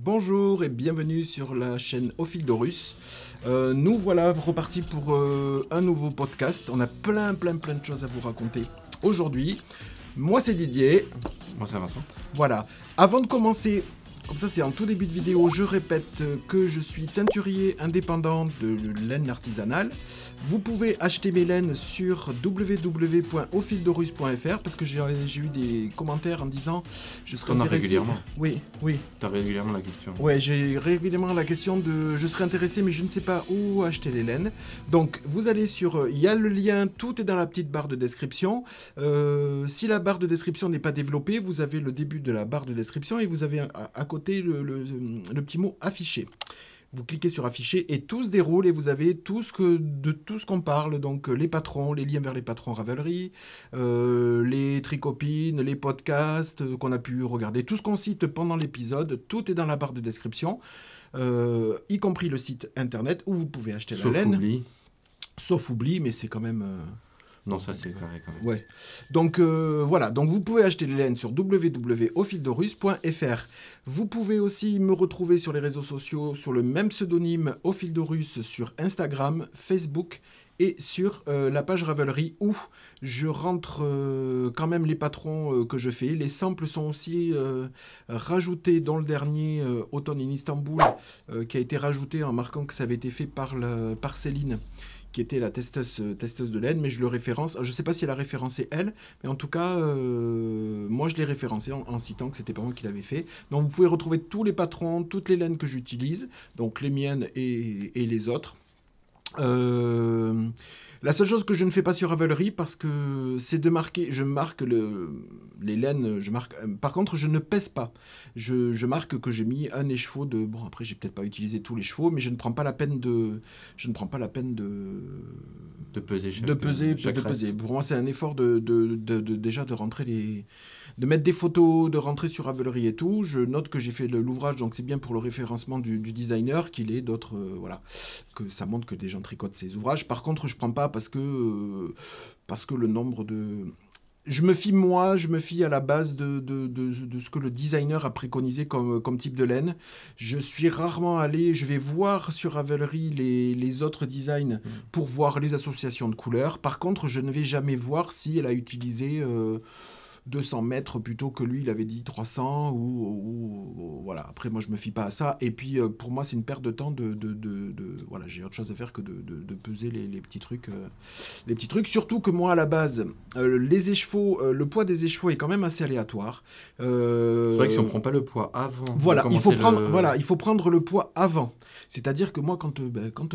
Bonjour et bienvenue sur la chaîne Au fil d'Horus. Nous voilà repartis pour un nouveau podcast. On a plein de choses à vous raconter aujourd'hui. Moi c'est Didier. Moi c'est Vincent. Voilà. Avant de commencer, comme ça c'est en tout début de vidéo, je répète que je suis teinturier indépendant de laine artisanale. Vous pouvez acheter mes laines sur www.aufildhorus.fr parce que j'ai eu des commentaires en disant je serais intéressé. Régulièrement. Oui. T'as régulièrement la question. Ouais, j'ai régulièrement la question de je serais intéressé mais je ne sais pas où acheter les laines. Donc vous allez sur, il y a le lien, tout est dans la petite barre de description. Si la barre de description n'est pas développée, vous avez le début de la barre de description et vous avez à côté le petit mot affiché. Vous cliquez sur afficher et tout se déroule et vous avez tout ce qu'on parle, donc les patrons, les liens vers les patrons Ravelry, les tricopines, les podcasts qu'on a pu regarder, tout ce qu'on cite pendant l'épisode, tout est dans la barre de description, y compris le site internet où vous pouvez acheter la laine. Sauf oubli, mais c'est quand même... Non, ça c'est carré quand même. Ouais. Donc voilà, donc vous pouvez acheter les laines sur www.aufildhorus.fr. Vous pouvez aussi me retrouver sur les réseaux sociaux sur le même pseudonyme Au fil d'Horus sur Instagram, Facebook et sur la page Ravelry où je rentre quand même les patrons que je fais. Les samples sont aussi rajoutés dans le dernier Automne in Istanbul qui a été rajouté en marquant que ça avait été fait par Céline, qui était la testeuse de laine, mais je le référence. Je ne sais pas si elle a référencé elle, mais en tout cas, moi je l'ai référencé en citant que c'était pas moi qui l'avais fait. Donc vous pouvez retrouver tous les patrons, toutes les laines que j'utilise, donc les miennes et les autres. La seule chose que je ne fais pas sur Ravelry, parce que c'est de marquer, je marque les laines, par contre je ne pèse pas. Je marque que j'ai mis un écheveau de... Bon, après j'ai peut-être pas utilisé tous les chevaux, mais je ne prends pas la peine de... De peser chaque peser. Pour moi c'est un effort déjà de rentrer les... De mettre des photos, de rentrer sur Ravelry et tout. Je note que j'ai fait l'ouvrage, donc c'est bien pour le référencement du designer qu'il ait d'autres... voilà, que ça montre que des gens tricotent ces ouvrages. Par contre, je prends pas parce que le nombre de... Je me fie à la base de ce que le designer a préconisé comme type de laine. Je suis rarement allé, je vais voir sur Ravelry les autres designs pour voir les associations de couleurs. Par contre, je ne vais jamais voir si elle a utilisé... 200 mètres plutôt que lui, il avait dit 300 ou voilà. Après, moi, je me fie pas à ça. Et puis, pour moi, c'est une perte de temps voilà, j'ai autre chose à faire que de peser les petits trucs. Les petits trucs. Surtout que moi, à la base, les écheveaux, le poids des écheveaux est quand même assez aléatoire. C'est vrai que si on prend pas le poids avant... Voilà, il faut prendre le poids avant. C'est-à-dire que moi, quand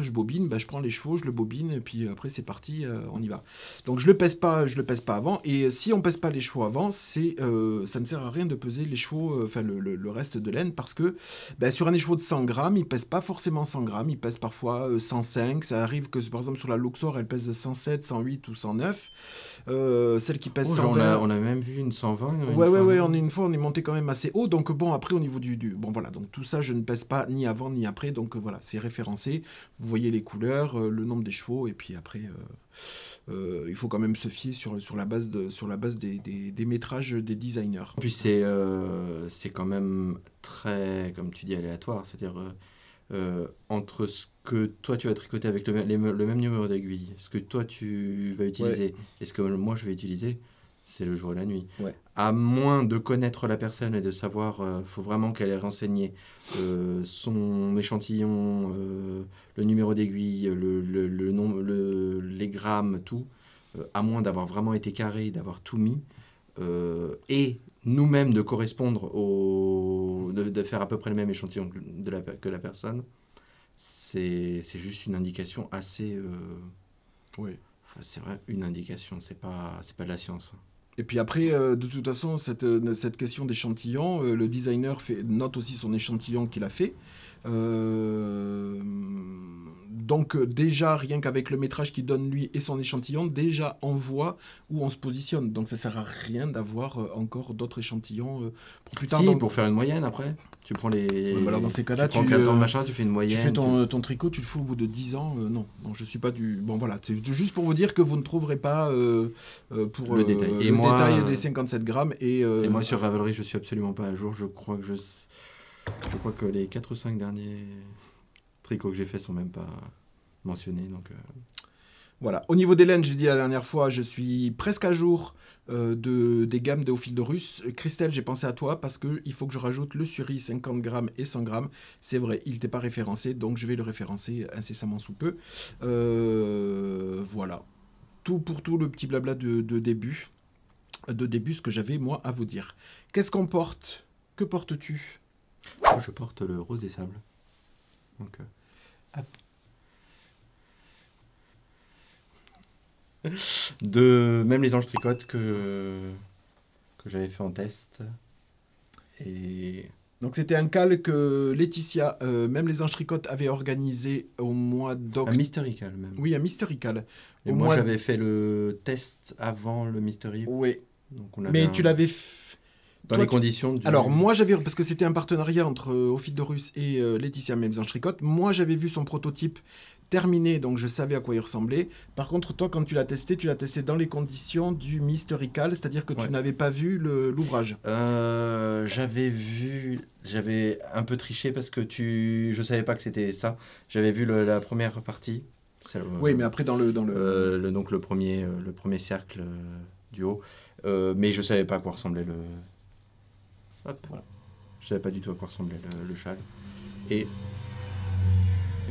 je bobine, je prends les chevaux, je le bobine, et puis après, c'est parti, on y va. Donc, je le pèse pas avant. Et si on pèse pas les chevaux avant, ça ne sert à rien de peser les chevaux, enfin le reste de laine, parce que sur un écheveau de 100 grammes, il pèse pas forcément 100 grammes, il pèse parfois 105. Ça arrive que, par exemple, sur la Luxor, elle pèse 107, 108 ou 109. Celle qui pèse 120... On a même vu une 120. Ouais, une fois, on est monté quand même assez haut. Donc bon, après, au niveau bon voilà, donc tout ça, je ne pèse pas ni avant ni après. Donc voilà, c'est référencé. Vous voyez les couleurs, le nombre des chevaux, et puis après... il faut quand même se fier sur la base des métrages des designers. Et puis c'est quand même très, comme tu dis, aléatoire. C'est-à-dire entre ce que toi tu vas tricoter avec le même numéro d'aiguille, ce que toi tu vas utiliser et ce que moi je vais utiliser, c'est le jour et la nuit. Ouais. À moins de connaître la personne et de savoir, faut vraiment qu'elle ait renseigné son échantillon, le numéro d'aiguille, le nombre, les grammes, tout, à moins d'avoir vraiment été carré, d'avoir tout mis, et nous-mêmes de correspondre de faire à peu près le même échantillon que la personne, c'est juste une indication assez... Oui. C'est vrai, une indication, c'est pas de la science. Et puis après, de toute façon, cette question d'échantillon, le designer note aussi son échantillon qu'il a fait. Donc déjà, rien qu'avec le métrage qu'il donne lui et son échantillon, déjà on voit où on se positionne. Donc ça sert à rien d'avoir encore d'autres échantillons pour plus tard. Pour faire une moyenne après. Tu prends les... alors dans ces cas-là, tu prends 14 machins, tu fais une moyenne. Tu fais ton tricot, tu le fais au bout de 10 ans. Non, je suis pas du... Bon voilà, c'est juste pour vous dire que vous ne trouverez pas pour le détail. Détail des 57 grammes. Et moi sur Ravelry, je suis absolument pas à jour. Je crois que Je crois que les 4 ou 5 derniers tricots que j'ai faits sont même pas mentionnés. Donc, Voilà. Au niveau des laines, j'ai dit la dernière fois, je suis presque à jour des gammes de Ophidorus. Christelle, j'ai pensé à toi parce qu'il faut que je rajoute le Suri 50 grammes et 100 grammes. C'est vrai, il n'était pas référencé, donc je vais le référencer incessamment sous peu. Voilà. Tout pour tout, le petit blabla de début. De début, ce que j'avais, moi, à vous dire. Qu'est-ce qu'on porte? Que portes-tu? moi, je porte le rose des sables. Donc, hop. Même les anges tricotes que j'avais fait en test. Et Donc c'était un cal que Laetitia, même les anges tricotes, avaient organisé au mois un d'octobre. Mysterical même. Oui, un Mystery Cal. Et Au moi, mois j'avais fait le test avant le Mystery. Oui, Donc, on avait mais tu l'avais... dans toi, les conditions du... Alors moi j'avais... Parce que c'était un partenariat entre Ophidorus et Laetitia, même les anges tricotes. Moi j'avais vu son prototype terminé, donc je savais à quoi il ressemblait. Par contre, toi, quand tu l'as testé dans les conditions du Mystery Cal, c'est-à-dire que Ouais. tu n'avais pas vu l'ouvrage. J'avais un peu triché parce que je savais pas que c'était ça. J'avais vu la première partie. Oui, mais après dans le... Donc le premier cercle du haut. Mais je savais pas à quoi ressemblait le... Hop. Voilà. Je savais pas du tout à quoi ressemblait le châle. Et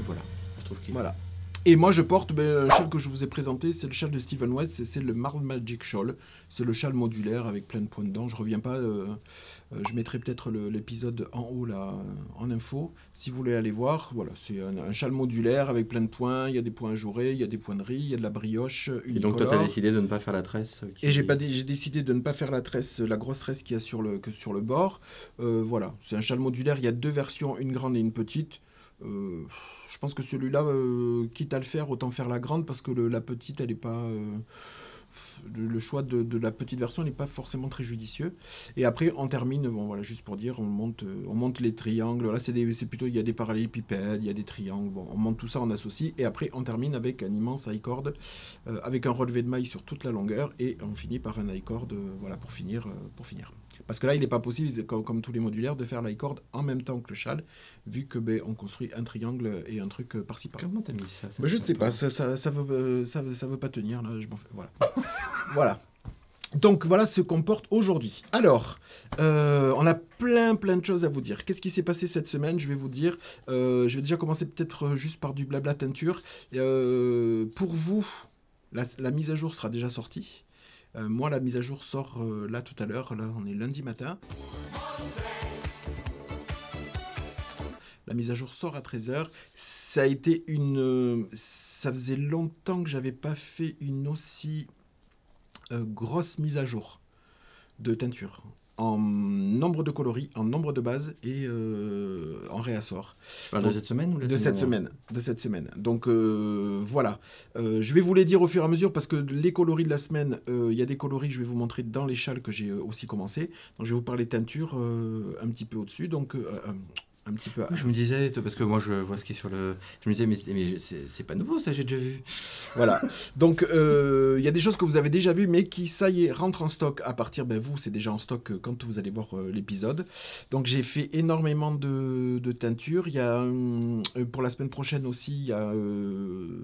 voilà. Je trouve qu'il... Voilà. Et moi, je porte le châle que je vous ai présenté, c'est le châle de Stephen West, c'est le Marl Magic Shawl. C'est le châle modulaire avec plein de points dedans. Je reviens pas. Je mettrai peut-être l'épisode en haut là, en info, si vous voulez aller voir. Voilà, c'est un châle modulaire avec plein de points. Il y a des points ajourés, il y a des points de riz, il y a de la brioche. Et donc toi, tu as décidé de ne pas faire la tresse Et j'ai décidé de ne pas faire la tresse, la grosse tresse qu'il y a sur le bord. Voilà, c'est un châle modulaire. Il y a deux versions, une grande et une petite. Je pense que celui-là, quitte à le faire, autant faire la grande parce que la petite, elle n'est pas. Le choix de la petite version n'est pas forcément très judicieux. Et après, on termine, bon voilà, juste pour dire, on monte les triangles. Là, c'est plutôt, il y a des parallélépipèdes, il y a des triangles. Bon, on monte tout ça, on associe. Et après, on termine avec un immense high-cord, avec un relevé de maille sur toute la longueur. Et on finit par un high-cord, voilà, pour finir. Parce que là, il n'est pas possible, comme tous les modulaires, de faire l'high-cord en même temps que le châle, vu que on construit un triangle et un truc par-ci par-là. Comment t'as mis ça? Je ne sais pas, ça veut pas tenir, là, je m'en fais. Voilà. Voilà. Donc voilà ce qu'on porte aujourd'hui. Alors, on a plein de choses à vous dire. Qu'est-ce qui s'est passé cette semaine? Je vais vous dire. Je vais déjà commencer peut-être juste par du blabla teinture. Pour vous, la mise à jour sera déjà sortie. Moi, la mise à jour sort là tout à l'heure. Là, on est lundi matin. La mise à jour sort à 13h. Ça a été ça faisait longtemps que j'avais pas fait une aussi grosse mise à jour de teinture. En nombre de coloris, en nombre de bases et en réassort. Tu parles de cette semaine ou de cette semaine. Donc voilà. Je vais vous les dire au fur et à mesure parce que les coloris de la semaine, il y a des coloris que je vais vous montrer dans les châles que j'ai aussi commencé. Donc je vais vous parler teinture un petit peu au-dessus. Donc un petit peu. Je me disais, parce que moi je vois ce qui est sur le... Je me disais, mais c'est pas nouveau ça, j'ai déjà vu. Voilà. Donc il y a des choses que vous avez déjà vues, mais qui, ça y est, rentrent en stock à partir, vous, c'est déjà en stock quand vous allez voir l'épisode. Donc j'ai fait énormément de teinture. Il y a, pour la semaine prochaine aussi, il y a une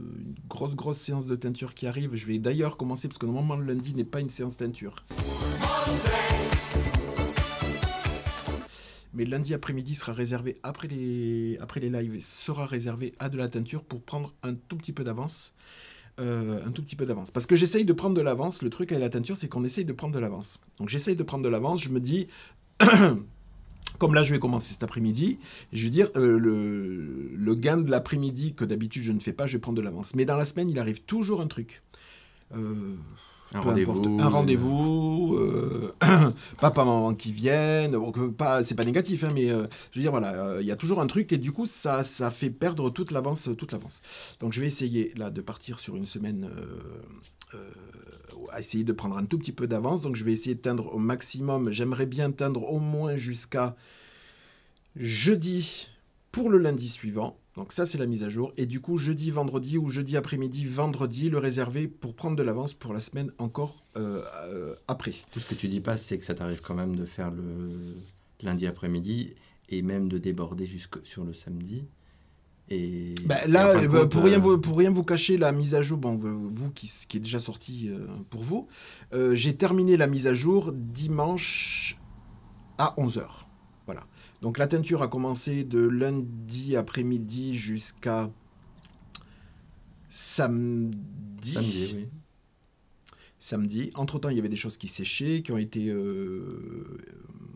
grosse séance de teinture qui arrive. Je vais d'ailleurs commencer, parce que normalement le lundi n'est pas une séance teinture. Mais lundi après-midi sera réservé, après les lives, sera réservé à de la teinture pour prendre un tout petit peu d'avance. Parce que j'essaye de prendre de l'avance. Le truc avec la teinture, c'est qu'on essaye de prendre de l'avance. Donc j'essaye de prendre de l'avance. Je me dis, comme là je vais commencer cet après-midi, je vais dire, le gain de l'après-midi que d'habitude je ne fais pas, je vais prendre de l'avance. Mais dans la semaine, il arrive toujours un truc. Un rendez-vous, papa, maman qui viennent, donc c'est pas négatif, hein, mais je veux dire, voilà, il y a toujours un truc et du coup, ça fait perdre toute l'avance. Donc je vais essayer, là, de partir sur une semaine, à essayer de prendre un tout petit peu d'avance, donc je vais essayer de teindre au maximum, j'aimerais bien teindre au moins jusqu'à jeudi pour le lundi suivant. Donc ça, c'est la mise à jour. Et du coup, jeudi, vendredi ou jeudi après-midi, vendredi, le réserver pour prendre de l'avance pour la semaine encore après. Tout ce que tu dis pas, c'est que ça t'arrive quand même de faire le lundi après-midi et même de déborder jusque sur le samedi. Et, Là, en fin de compte, pour rien vous cacher, la mise à jour, bon, vous qui est déjà sorti pour vous, j'ai terminé la mise à jour dimanche à 11 h. Voilà. Donc la teinture a commencé de lundi après-midi jusqu'à samedi. oui. Samedi. Entre-temps, il y avait des choses qui séchaient, qui ont été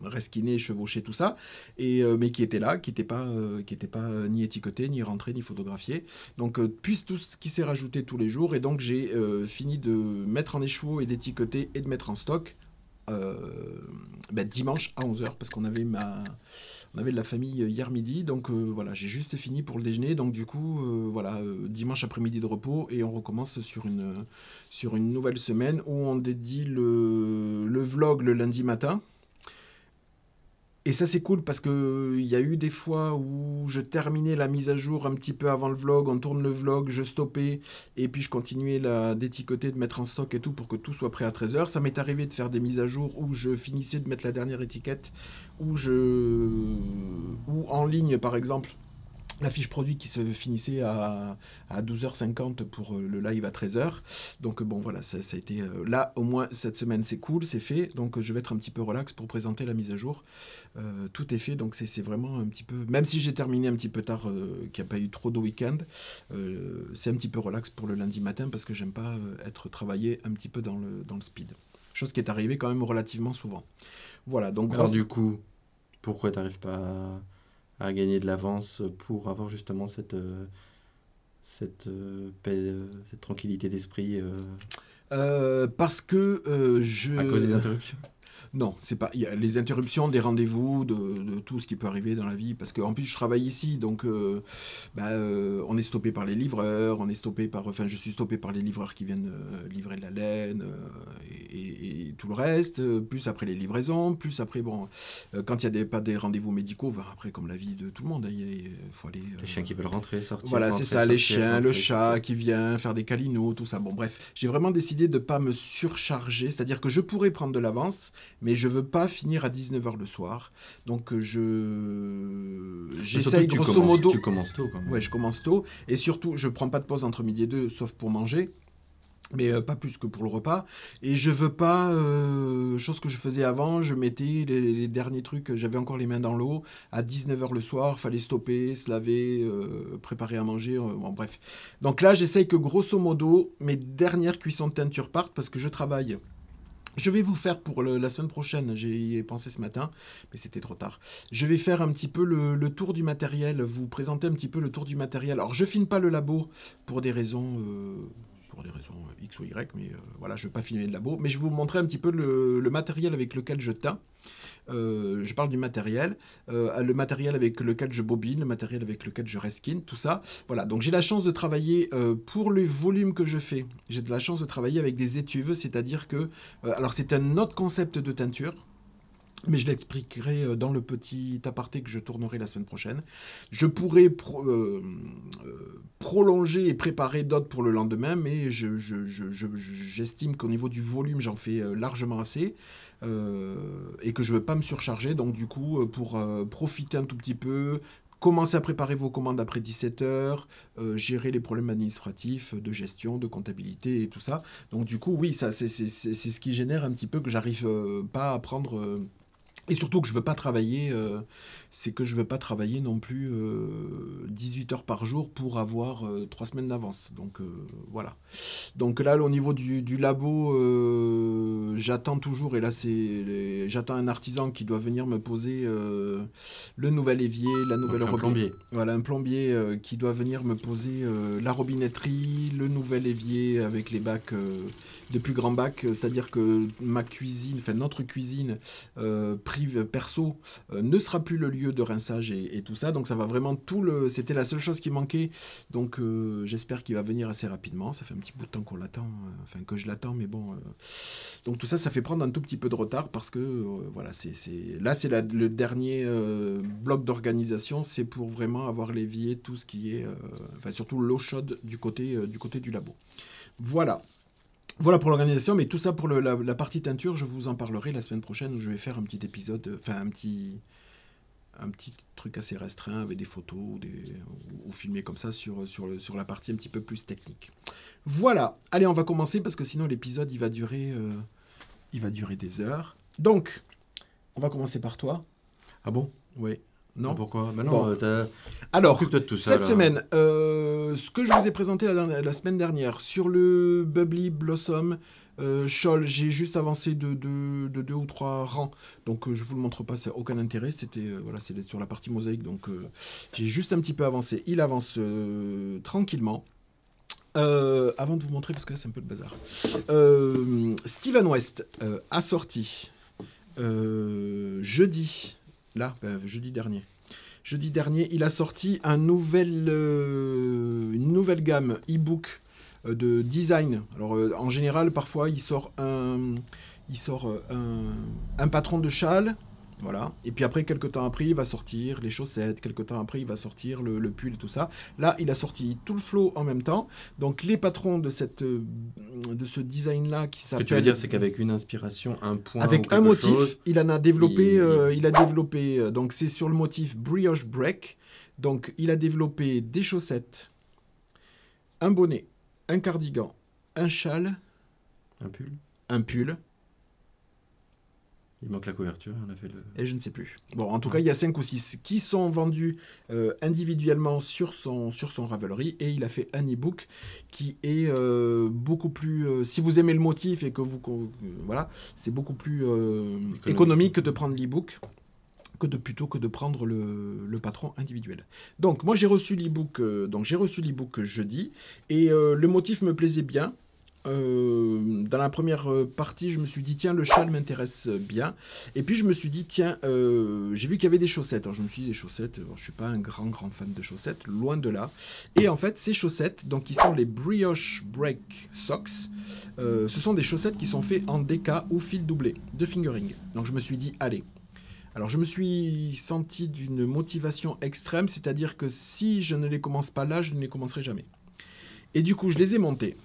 resquinées, chevauchées, tout ça, mais qui étaient là, qui n'étaient pas ni étiquetées, ni rentrées, ni photographiées. Donc, puis tout ce qui s'est rajouté tous les jours, et donc j'ai fini de mettre en écheveau et d'étiqueter et de mettre en stock dimanche à 11 h, parce qu'on avait on avait de la famille hier midi, donc voilà, j'ai juste fini pour le déjeuner, donc du coup, dimanche après-midi de repos, et on recommence sur une nouvelle semaine où on dédie le vlog le lundi matin. Et ça c'est cool parce que il y a eu des fois où je terminais la mise à jour un petit peu avant le vlog, on tourne le vlog, je stoppais et puis je continuais d'étiqueter, de mettre en stock et tout pour que tout soit prêt à 13 h. Ça m'est arrivé de faire des mises à jour où je finissais de mettre la dernière étiquette, ou en ligne par exemple. La fiche produit qui se finissait à 12 h 50 pour le live à 13 h. Donc bon voilà, ça a été... là au moins cette semaine c'est cool, c'est fait. Donc je vais être un petit peu relax pour présenter la mise à jour. Tout est fait, donc c'est vraiment un petit peu... Même si j'ai terminé un petit peu tard, qu'il n'y a pas eu trop de week-end, c'est un petit peu relax pour le lundi matin parce que j'aime pas être travaillé un petit peu dans le speed. Chose qui est arrivée quand même relativement souvent. Voilà, donc... Alors du coup, pourquoi tu n'arrives pas à gagner de l'avance pour avoir justement cette paix, cette tranquillité d'esprit parce que à cause des interruptions? Non, c'est pas. Il y a les interruptions, des rendez-vous, de tout ce qui peut arriver dans la vie. Parce qu'en plus, je travaille ici, donc on est stoppé par les livreurs, je suis stoppé par les livreurs qui viennent livrer de la laine et tout le reste. Plus après les livraisons, plus après, quand il n'y a pas des rendez-vous médicaux, après, comme la vie de tout le monde, il faut aller. Les chiens qui veulent rentrer, sortir. Voilà, rentrer, c'est ça, les sortir, chiens, rentrer, le chat sortir. qui vient faire des câlinos, tout ça. Bon, bref, j'ai vraiment décidé de ne pas me surcharger, c'est-à-dire que je pourrais prendre de l'avance, mais je veux pas finir à 19 h le soir. Donc j'essaye grosso modo... Tu commences tôt quand même. Ouais, je commence tôt. Et surtout, je prends pas de pause entre midi et 2, sauf pour manger. Mais pas plus que pour le repas. Et je veux pas... chose que je faisais avant, je mettais les derniers trucs, j'avais encore les mains dans l'eau. À 19 h le soir, fallait stopper, se laver, préparer à manger. Bon, bref. Donc là, j'essaye que grosso modo, mes dernières cuissons de teinture partent parce que je travaille. Je vais vous faire pour la semaine prochaine, j'y ai pensé ce matin, mais c'était trop tard. Je vais faire un petit peu le tour du matériel, vous présenter un petit peu le tour du matériel. Alors je filme pas le labo pour des raisons X ou Y, mais voilà, je ne vais pas filmer le labo, mais je vais vous montrer un petit peu le matériel avec lequel je teins. Je parle du matériel, le matériel avec lequel je bobine, le matériel avec lequel je reskin, tout ça. Voilà, donc j'ai la chance de travailler pour le volume que je fais. J'ai de la chance de travailler avec des étuves, c'est-à-dire que... alors c'est un autre concept de teinture, mais je l'expliquerai dans le petit aparté que je tournerai la semaine prochaine. Je pourrais prolonger et préparer d'autres pour le lendemain, mais j'estime qu'au niveau du volume, j'en fais largement assez. Et que je ne veux pas me surcharger, donc du coup pour profiter un tout petit peu, commencer à préparer vos commandes après 17 h, gérer les problèmes administratifs, de gestion, de comptabilité et tout ça. Donc du coup oui, ça c'est ce qui génère un petit peu que j'arrive pas à prendre... Et surtout que je veux pas travailler, c'est que je veux pas travailler non plus 18 heures par jour pour avoir 3 semaines d'avance. Donc voilà. Donc là, au niveau du labo, j'attends toujours, et là j'attends un artisan qui doit venir me poser le nouvel évier, la nouvelle Donc, un plombier. Voilà, un plombier qui doit venir me poser la robinetterie, le nouvel évier avec les bacs, de plus grands bacs, c'est-à-dire que ma cuisine, enfin notre cuisine perso ne sera plus le lieu de rinçage et tout ça, donc ça va vraiment c'était la seule chose qui manquait, donc j'espère qu'il va venir assez rapidement. Ça fait un petit bout de temps qu'on l'attend, enfin que je l'attends, mais bon, donc tout ça fait prendre un tout petit peu de retard parce que voilà, là c'est le dernier bloc d'organisation, c'est pour vraiment avoir l'évier, tout ce qui est, enfin surtout l'eau chaude du côté du labo. Voilà pour l'organisation, mais tout ça pour la partie teinture, je vous en parlerai la semaine prochaine où je vais faire un petit épisode, enfin un petit un petit truc assez restreint avec des photos ou filmé comme ça sur la partie un petit peu plus technique. Voilà, allez, on va commencer parce que sinon l'épisode il va durer des heures. Donc, on va commencer par toi. Ah bon? Oui. Non? Pourquoi? Bon. Non, alors, occupe-toi de tout ça, cette là. semaine, ce que je vous ai présenté la semaine dernière sur le Bubbly Blossom Shawl, j'ai juste avancé de 2 ou 3 rangs. Donc, je vous le montre pas, ça n'a aucun intérêt. C'était voilà, c'est sur la partie mosaïque. Donc, j'ai juste un petit peu avancé. Il avance tranquillement. Avant de vous montrer, parce que là, c'est un peu le bazar. Steven West a sorti jeudi dernier. Jeudi dernier, il a sorti une nouvelle gamme e-book de design. Alors, en général, parfois, il sort un patron de châle. Voilà. Et puis après, quelques temps après, il va sortir les chaussettes. Quelques temps après, il va sortir le pull et tout ça. Là, il a sorti tout le flow en même temps. Donc, les patrons de ce design-là qui s'appelle... Ce que tu veux dire, c'est qu'avec une inspiration, un point avec ou un quelque motif, chose, il en a développé... il a développé... donc, c'est sur le motif Brioche Break. Donc, il a développé des chaussettes, un bonnet, un cardigan, un châle, un pull. Il manque la couverture, on a fait le... Et je ne sais plus. Bon, en tout cas, il y a 5 ou 6 qui sont vendus individuellement sur son Ravelry. Et il a fait un e-book qui est beaucoup plus... si vous aimez le motif et que vous... voilà, c'est beaucoup plus économique de prendre l'e-book plutôt que de prendre le patron individuel. Donc, moi, j'ai reçu l'e-book jeudi. Et le motif me plaisait bien. Dans la première partie, je me suis dit, tiens, le châle m'intéresse bien. Et puis, je me suis dit, tiens, j'ai vu qu'il y avait des chaussettes. Alors, je me suis dit, des chaussettes, alors, je ne suis pas un grand fan de chaussettes, loin de là. Et en fait, ces chaussettes, donc, qui sont les Brioche Break Socks, ce sont des chaussettes qui sont faites en DK ou fil doublé, de fingering. Donc, je me suis dit, allez. Alors, je me suis senti d'une motivation extrême, c'est-à-dire que si je ne les commence pas là, je ne les commencerai jamais. Et du coup, je les ai montés.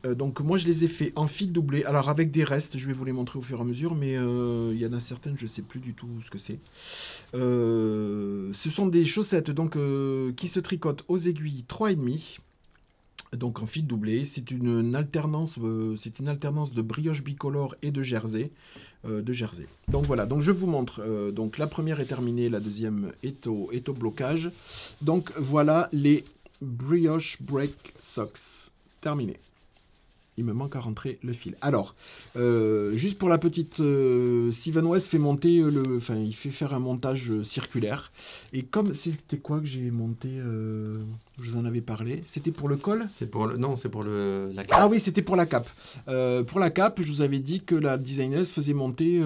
Donc moi je les ai fait en fil doublé, alors avec des restes, je vais vous les montrer au fur et à mesure, mais il y en a certaines, je ne sais plus du tout ce que c'est. Ce sont des chaussettes donc, qui se tricotent aux aiguilles 3,5, donc en fil doublé. C'est une alternance de brioche bicolore et de jersey. Donc voilà, donc je vous montre, donc la première est terminée, la deuxième est au blocage. Donc voilà les Brioche Break Socks terminés. Il me manque à rentrer le fil. Alors, juste pour la petite... Steven West fait monter il fait faire un montage circulaire. Et comme c'était quoi que j'ai monté je vous en avais parlé. C'était pour le col? Non, c'est pour la cape. Ah oui, c'était pour la cape. Pour la cape, je vous avais dit que la designeuse faisait monter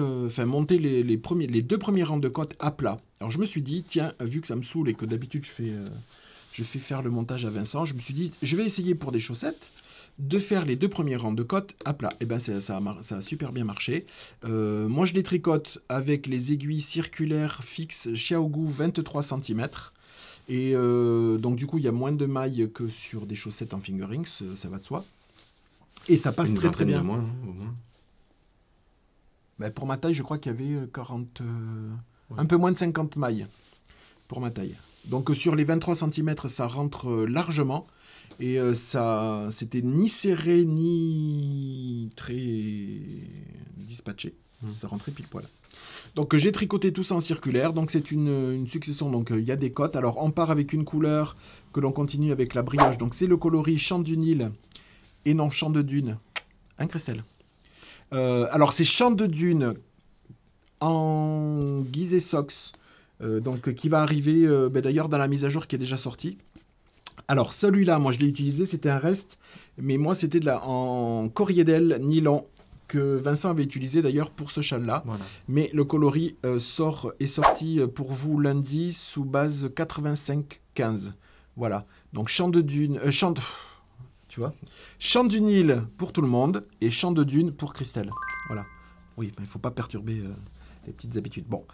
les 2 premiers rangs de côte à plat. Alors, je me suis dit, tiens, vu que ça me saoule et que d'habitude, je fais faire le montage à Vincent, je me suis dit, je vais essayer pour des chaussettes de faire les 2 premiers rangs de côte à plat. Et bien, ça a super bien marché. Moi, je les tricote avec les aiguilles circulaires fixes Xiaogu 23 cm. Et donc, du coup, il y a moins de mailles que sur des chaussettes en fingering, ça va de soi. Et ça passe très bien. Moins, au moins. Ben, pour ma taille, je crois qu'il y avait 40... un peu moins de 50 mailles pour ma taille. Donc, sur les 23 cm, ça rentre largement. Et ça, c'était ni serré, ni très dispatché. Ça rentrait pile poil. Donc j'ai tricoté tout ça en circulaire. Donc c'est une succession. Donc il y a des cotes. Alors on part avec une couleur que l'on continue avec la brioche. Donc c'est le coloris Chant du Nil et non Chant de Dune. Hein, Christelle? Alors c'est Chant de Dune en Gizeh Socks. Donc qui va arriver d'ailleurs dans la mise à jour qui est déjà sortie. Alors, celui-là, moi, je l'ai utilisé, c'était un reste, mais moi, c'était en coriédel nylon que Vincent avait utilisé d'ailleurs pour ce châle-là. Voilà. Mais le coloris est sorti pour vous lundi sous base 85-15. Voilà. Donc, Chant de Dune... tu vois, Chant du Nil pour tout le monde et Chant de Dune pour Christelle. Voilà. Oui, il ne faut pas perturber... les petites habitudes. Bon,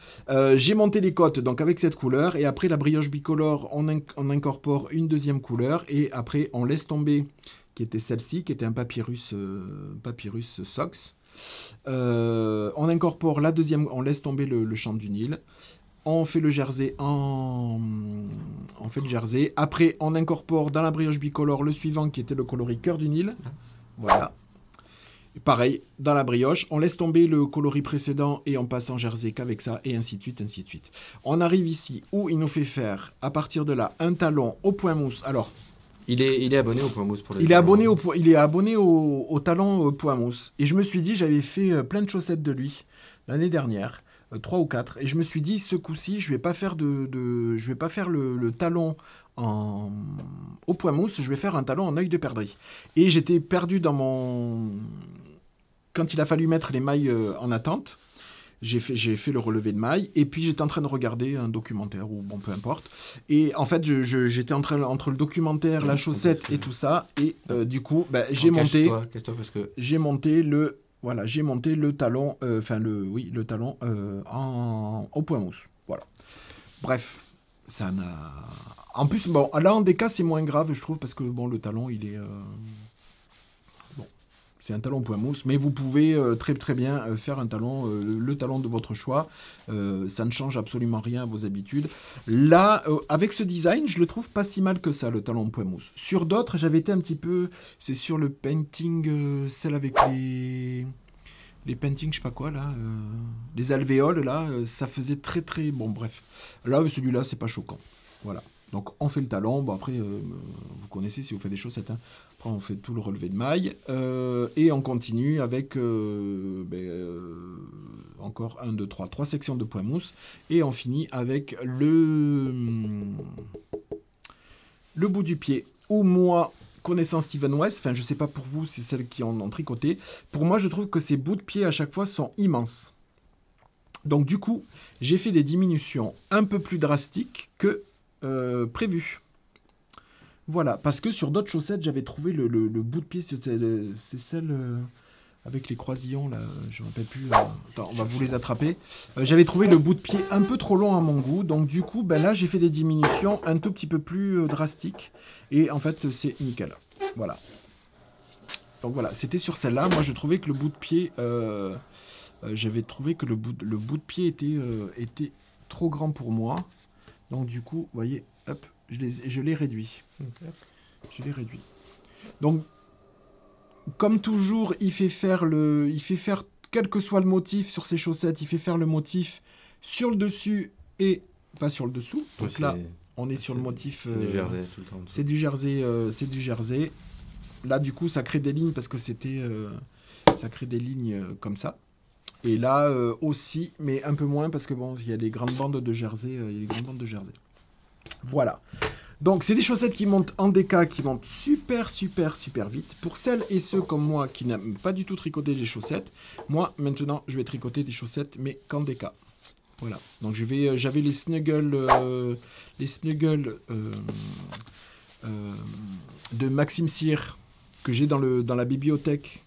j'ai monté les côtes donc avec cette couleur et après la brioche bicolore, on incorpore une deuxième couleur et après on laisse tomber, qui était celle-ci, qui était un papyrus Socks. On incorpore la deuxième, on laisse tomber le Chant du Nil. on fait le jersey on fait le jersey. Après, on incorpore dans la brioche bicolore le suivant qui était le coloris cœur du Nil. Voilà. Et pareil, dans la brioche, on laisse tomber le coloris précédent et on passe en jersey qu'avec ça, et ainsi de suite, ainsi de suite. On arrive ici où il nous fait faire, à partir de là, un talon au point mousse. Alors, il est abonné au point mousse pour le il est abonné au talon point mousse. Et je me suis dit, j'avais fait plein de chaussettes de lui l'année dernière, 3 ou 4, et je me suis dit, ce coup-ci, je vais pas faire je vais pas faire le talon au point mousse, je vais faire un talon en œil de perdrix. Et j'étais perdu dans mon... Quand il a fallu mettre les mailles en attente, j'ai fait le relevé de mailles, et puis j'étais en train de regarder un documentaire, ou bon, peu importe. Et en fait, j'étais en train, entre le documentaire, la chaussette et tout ça, et du coup, j'ai monté... Cache-toi parce que... J'ai monté le... Voilà, j'ai monté le talon, le talon au point mousse. Voilà. Bref, ça n'a... En plus, bon, là, en DK, c'est moins grave, je trouve, parce que, bon, le talon, il est... Bon, c'est un talon point mousse, mais vous pouvez très, très bien faire un talon, le talon de votre choix. Ça ne change absolument rien à vos habitudes. Là, avec ce design, je le trouve pas si mal que ça, le talon point mousse. Sur d'autres, j'avais été un petit peu... C'est sur le painting, celle avec les paintings, je sais pas quoi, là, les alvéoles, là, ça faisait très, très... Bon, bref. Là, celui-là, c'est pas choquant. Voilà. Donc, on fait le talon. Bon, après, vous connaissez si vous faites des chaussettes. Hein. Après, on fait tout le relevé de mailles. Et on continue avec encore 1, 2, 3. 3 sections de point mousse. Et on finit avec le bout du pied. Ou moi... Connaissant Steven West, enfin je sais pas pour vous, c'est celles qui en ont tricoté. Pour moi, je trouve que ces bouts de pied à chaque fois sont immenses. Donc du coup, j'ai fait des diminutions un peu plus drastiques que prévu. Voilà, parce que sur d'autres chaussettes, j'avais trouvé le bout de pied, c'est celle avec les croisillons, là, je ne me rappelle plus. Attends, on va vous les attraper. J'avais trouvé le bout de pied un peu trop long à mon goût, donc du coup, là, j'ai fait des diminutions un tout petit peu plus drastiques. Et en fait, c'est nickel. Voilà. Donc voilà, c'était sur celle-là. Moi, je trouvais que le bout de pied... j'avais trouvé que le bout de pied était trop grand pour moi. Donc du coup, vous voyez, hop, je l'ai réduit. Okay. Je l'ai réduit. Donc, comme toujours, il fait faire, quel que soit le motif sur ces chaussettes, il fait faire le motif sur le dessus et pas sur le dessous. Donc là, on est sur le motif... C'est du jersey tout le temps. C'est du jersey. Là, du coup, ça crée des lignes parce que c'était... ça crée des lignes comme ça. Et là aussi, mais un peu moins parce que bon, il y a des grandes bandes de jersey. Voilà. Donc, c'est des chaussettes qui montent en DK, qui montent super, super, super vite. Pour celles et ceux comme moi qui n'aiment pas du tout tricoter des chaussettes, moi, maintenant, je vais tricoter des chaussettes, mais qu'en DK. Voilà. Donc, j'avais les snuggles de Maxime Cyr que j'ai dans la bibliothèque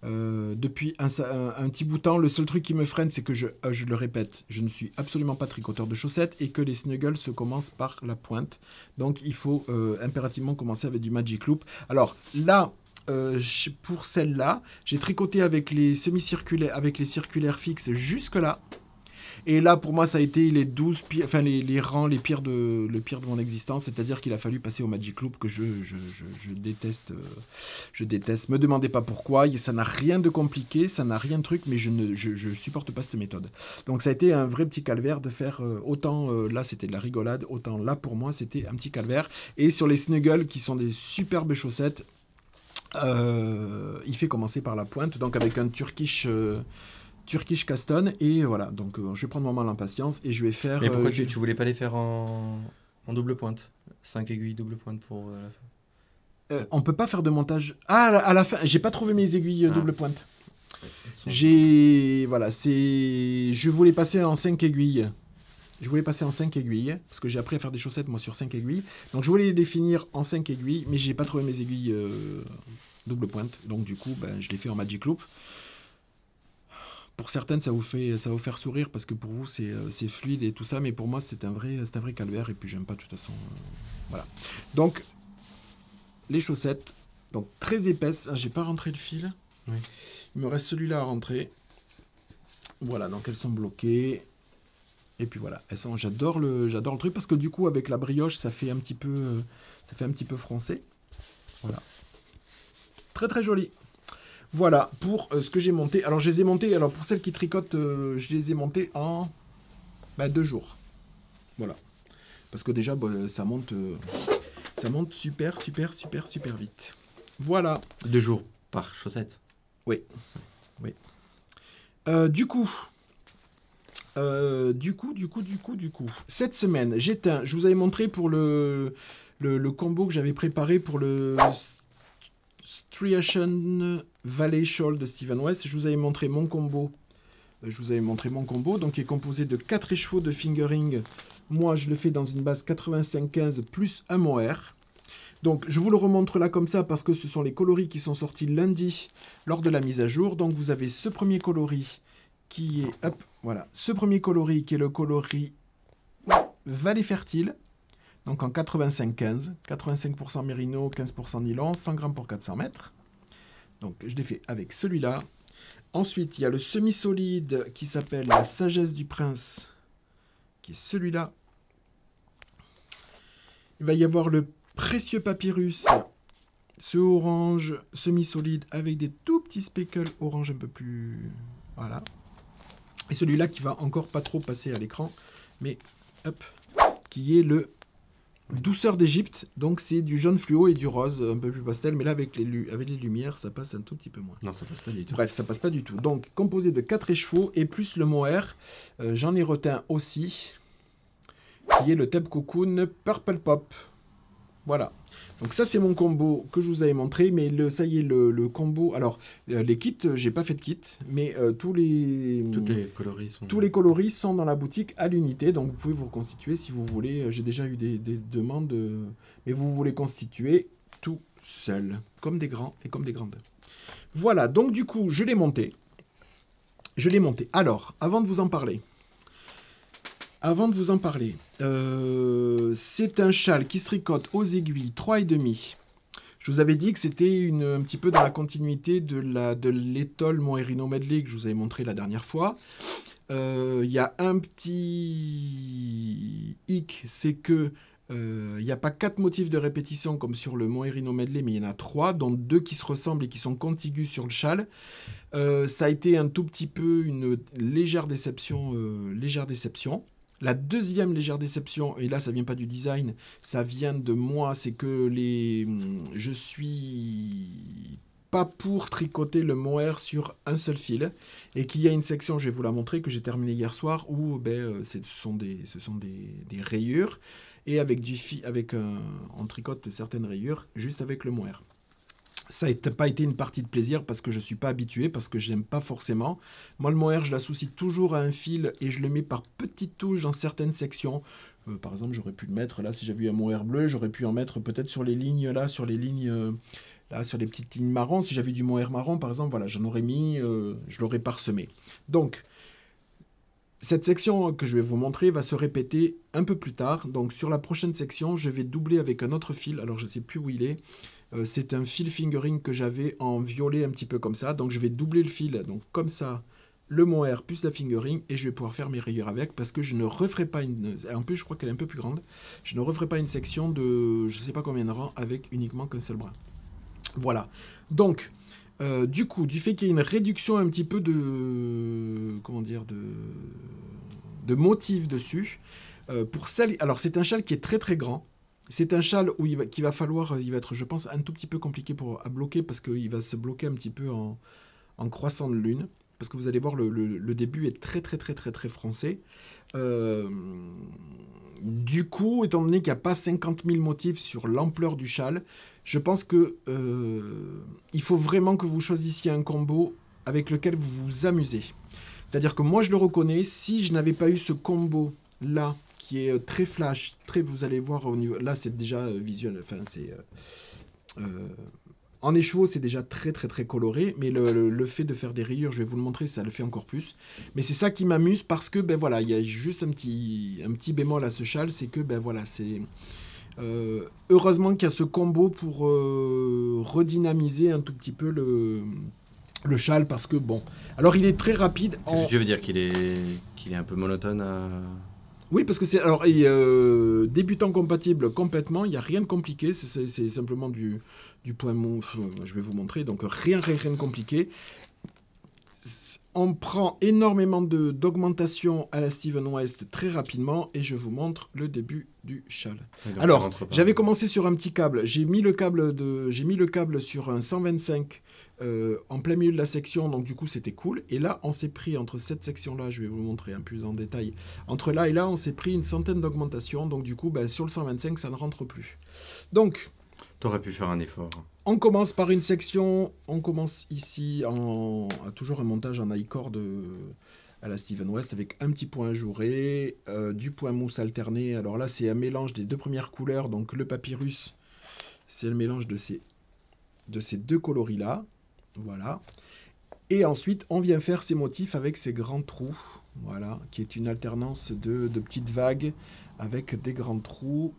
depuis un petit bout de temps. Le seul truc qui me freine, c'est que je le répète, je ne suis absolument pas tricoteur de chaussettes et que les snuggles se commencent par la pointe. Donc il faut impérativement commencer avec du Magic Loop. Alors là, pour celle-là, j'ai tricoté avec les semi-circulaires, avec les circulaires fixes jusque là. Et là, pour moi, ça a été les 12 pires, enfin les rangs les pires de mon existence. C'est-à-dire qu'il a fallu passer au Magic Loop que je déteste. Je déteste. Me demandez pas pourquoi. Ça n'a rien de compliqué, ça n'a rien de truc, mais je supporte pas cette méthode. Donc ça a été un vrai petit calvaire de faire autant là, c'était de la rigolade, autant là pour moi, c'était un petit calvaire. Et sur les snuggles, qui sont des superbes chaussettes, il fait commencer par la pointe, donc avec un Turkish Caston, et voilà, donc je vais prendre mon mal en patience et je vais faire... Mais pourquoi tu voulais pas les faire en double pointe, 5 aiguilles double pointe pour la fin? On peut pas faire de montage... Ah, à la fin, j'ai pas trouvé mes aiguilles double pointe. Voilà, je voulais passer en 5 aiguilles. Parce que j'ai appris à faire des chaussettes, moi, sur 5 aiguilles. Donc je voulais les finir en 5 aiguilles, mais j'ai pas trouvé mes aiguilles double pointe. Donc du coup, je les fais en Magic Loop. Pour certaines, ça va vous faire sourire parce que pour vous, c'est fluide et tout ça. Mais pour moi, c'est un vrai calvaire. Et puis, j'aime pas de toute façon. Voilà. Donc, les chaussettes. Donc, très épaisses. J'ai pas rentré le fil. Oui. Il me reste celui-là à rentrer. Voilà. Donc, elles sont bloquées. Et puis voilà, j'adore le truc parce que du coup avec la brioche ça fait un petit peu français. Voilà. Très très joli. Voilà pour ce que j'ai monté. Alors je les ai montés, alors pour celles qui tricotent, je les ai montés en 2 jours. Voilà. Parce que déjà ça monte super vite. Voilà. 2 jours par chaussette. Oui. Du coup, cette semaine, je vous avais montré pour le combo que j'avais préparé pour le Striation Valley Shawl de Stephen West. Je vous avais montré mon combo. Donc qui est composé de 4 écheveaux de fingering. Moi, je le fais dans une base 85-15 plus un mohair. Donc, je vous le remontre là comme ça parce que ce sont les coloris qui sont sortis lundi lors de la mise à jour. Donc, vous avez ce premier coloris qui est... Hop, voilà. Ce premier coloris qui est le coloris Vallée Fertile. Donc, en 85-15. 85% mérino, 15% nylon, 100 grammes pour 400 mètres. Donc, je l'ai fait avec celui-là. Ensuite, il y a le semi-solide qui s'appelle la Sagesse du Prince, qui est celui-là. Il va y avoir le Précieux Papyrus, ce orange semi-solide avec des tout petits speckles orange un peu plus... Voilà. Et celui-là qui va encore pas trop passer à l'écran, mais hop, qui est le Douceur d'Égypte. Donc c'est du jaune fluo et du rose un peu plus pastel, mais là avec les lumières, ça passe un tout petit peu moins. Non, ça passe pas du tout. Bref, ça passe pas du tout. Donc composé de 4 écheveaux et plus le mohair, j'en ai retint aussi, qui est le Theb Cocoon Purple Pop. Voilà. Donc ça c'est mon combo que je vous avais montré, mais ça y est, le combo... Alors, les kits, j'ai pas fait de kit, mais tous les coloris sont dans la boutique à l'unité, donc vous pouvez vous reconstituer si vous voulez. J'ai déjà eu des demandes, mais vous voulez constituer tout seul, comme des grands et comme des grandes. Voilà, donc du coup, je l'ai monté. Alors, avant de vous en parler, c'est un châle qui se tricote aux aiguilles 3,5. Je vous avais dit que c'était un petit peu dans la continuité de l'étole Moerino Medley que je vous avais montré la dernière fois. Il y a un petit hic, c'est que il n'y a pas 4 motifs de répétition comme sur le Moerino Medley, mais il y en a 3, dont 2 qui se ressemblent et qui sont contigus sur le châle. Ça a été un tout petit peu une légère déception. La deuxième légère déception, et là ça vient pas du design, ça vient de moi, c'est que je suis pas pour tricoter le mohair sur un seul fil, et qu'il y a une section, je vais vous la montrer, que j'ai terminée hier soir, où ce sont des rayures, et on tricote certaines rayures juste avec le mohair. Ça n'a pas été une partie de plaisir parce que je ne suis pas habitué, parce que je n'aime pas forcément. Moi, le mohair, je l'associe toujours à un fil et je le mets par petites touches dans certaines sections. Par exemple, j'aurais pu le mettre là, si j'avais eu un mohair bleu, j'aurais pu en mettre peut-être sur les lignes là, sur les petites lignes marron. Si j'avais du mohair marron, par exemple, voilà, j'en aurais mis, je l'aurais parsemé. Donc, cette section que je vais vous montrer va se répéter un peu plus tard. Donc, sur la prochaine section, je vais doubler avec un autre fil. Alors, je ne sais plus où il est. C'est un fil fingering que j'avais en violet un petit peu comme ça. Donc je vais doubler le fil, donc comme ça, le mohair plus la fingering, et je vais pouvoir faire mes rayures avec, parce que je ne referai pas en plus je crois qu'elle est un peu plus grande. Je ne referai pas une section de je ne sais pas combien de rangs avec uniquement qu'un seul bras. Voilà. Donc, du coup, du fait qu'il y ait une réduction un petit peu de... Comment dire, de motifs dessus, pour celle... Alors c'est un châle qui est très très grand. C'est un châle où il va être, je pense, un tout petit peu compliqué à bloquer parce qu'il va se bloquer un petit peu en croissant de lune. Parce que vous allez voir, le début est très français. Du coup, étant donné qu'il n'y a pas 50 000 motifs sur l'ampleur du châle, je pense que il faut vraiment que vous choisissiez un combo avec lequel vous vous amusez. C'est-à-dire que moi, je le reconnais, si je n'avais pas eu ce combo-là, qui est très flash, vous allez voir au niveau... Là, c'est déjà visuel, enfin, c'est... en écheveau, c'est déjà très coloré, mais le fait de faire des rayures, je vais vous le montrer, ça le fait encore plus. Mais c'est ça qui m'amuse, parce que, ben voilà, il y a juste un petit bémol à ce châle, c'est que, ben voilà, c'est... heureusement qu'il y a ce combo pour redynamiser un tout petit peu le châle, parce que, bon... Alors, il est très rapide... Je veux dire qu'il est un peu monotone à... Oui, parce que c'est alors débutant compatible complètement, il n'y a rien de compliqué, c'est simplement du point mou. Je vais vous montrer, donc rien de compliqué. On prend énormément d'augmentation à la Steven West très rapidement et je vous montre le début du châle. Alors, j'avais commencé sur un petit câble. J'ai mis le câble sur un 125 en plein milieu de la section, donc du coup c'était cool. Et là, on s'est pris entre cette section-là, je vais vous montrer un peu plus en détail. Entre là et là, on s'est pris une centaine d'augmentations, donc du coup, sur le 125, ça ne rentre plus. Donc, t'aurais pu faire un effort. On commence par une section, on commence ici toujours un montage en I-cord à la Steven West avec un petit point ajouré, du point mousse alterné. Alors là, c'est un mélange des deux premières couleurs, donc le papyrus, c'est le mélange de ces deux coloris-là. Voilà. Et ensuite, on vient faire ces motifs avec ces grands trous, voilà, qui est une alternance de petites vagues avec des grands trous.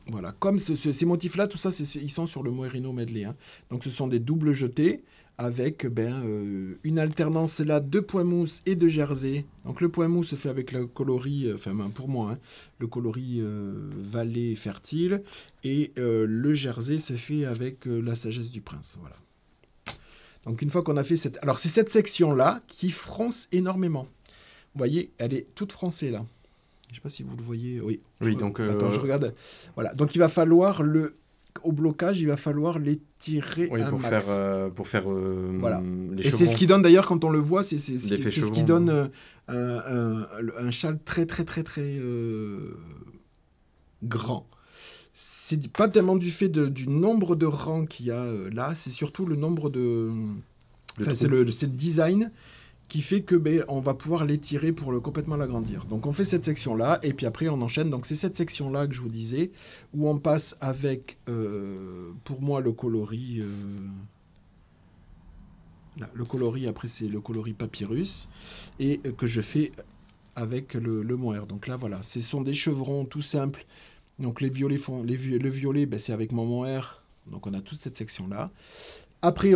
Voilà, comme ces motifs-là, tout ça, ils sont sur le Moerino Medley. Hein. Donc, ce sont des doubles jetés avec une alternance là de point mousse et de jersey. Donc, le point mousse se fait avec le coloris, pour moi, hein, le coloris vallée fertile. Et le jersey se fait avec la sagesse du prince. Voilà. Donc, une fois qu'on a fait cette... Alors, c'est cette section-là qui fronce énormément. Vous voyez, elle est toute froncée là. Je ne sais pas si vous le voyez. Oui. Donc. Attends, je regarde. Voilà. Donc il va falloir au blocage, il va falloir les tirer un max. Pour faire voilà. Les chevrons. Et c'est ce qui donne d'ailleurs quand on le voit, c'est ce qui donne ouais. un châle très grand. C'est pas tellement du fait du nombre de rangs qu'il y a là, c'est surtout le nombre de. C'est le design qui fait que on va pouvoir l'étirer pour complètement l'agrandir. Donc on fait cette section-là, et puis après on enchaîne. Donc c'est cette section-là que je vous disais, où on passe avec, pour moi, le coloris... là, le coloris, après c'est le coloris papyrus, et que je fais avec le mohair. Donc là, voilà, ce sont des chevrons tout simples. Donc les violets le violet, c'est avec mon mohair. Donc on a toute cette section-là. Après,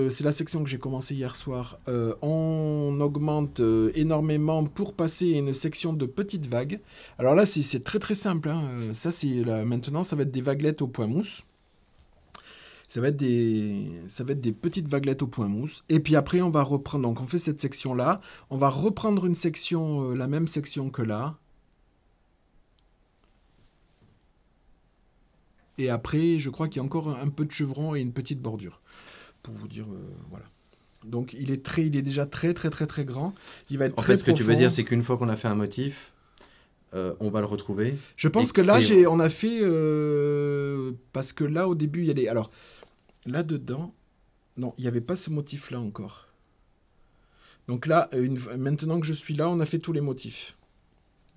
c'est la section que j'ai commencé hier soir. On augmente énormément pour passer à une section de petites vagues. Alors là, c'est très simple. Hein. Maintenant, ça va être des vaguelettes au point mousse. Ça va être des petites vaguelettes au point mousse. Et puis après, on va reprendre. Donc, on fait cette section-là. On va reprendre une section, la même section que là. Et après, je crois qu'il y a encore un peu de chevron et une petite bordure. Pour vous dire, voilà. Donc il est déjà très grand. Il va être très profond. Ce que tu veux dire, c'est qu'une fois qu'on a fait un motif, on va le retrouver. Je pense que là, on a fait... parce que là, au début, il y a des... Alors, là-dedans... Non, il n'y avait pas ce motif-là encore. Donc là, maintenant que je suis là, on a fait tous les motifs.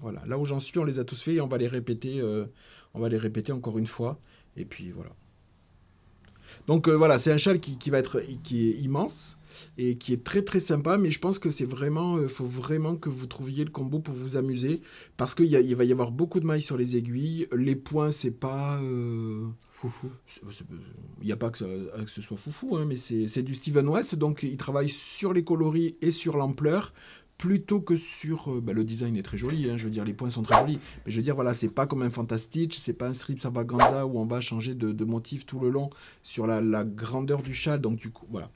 Voilà. Là où j'en suis, on les a tous faits et on va les répéter. Encore une fois. Et puis, voilà. Donc voilà, c'est un châle qui est immense et qui est très sympa, mais je pense que c'est vraiment, faut vraiment que vous trouviez le combo pour vous amuser, parce qu'il va y avoir beaucoup de mailles sur les aiguilles, les points c'est pas foufou, il n'y a pas que ce soit foufou, hein, mais c'est du Steven West, donc il travaille sur les coloris et sur l'ampleur, plutôt que sur... le design est très joli, hein, je veux dire, les points sont très jolis. Mais je veux dire, voilà, c'est pas comme un Fantastic, c'est pas un Strip Savaganza où on va changer de motif tout le long sur la grandeur du châle. Donc, du coup, voilà.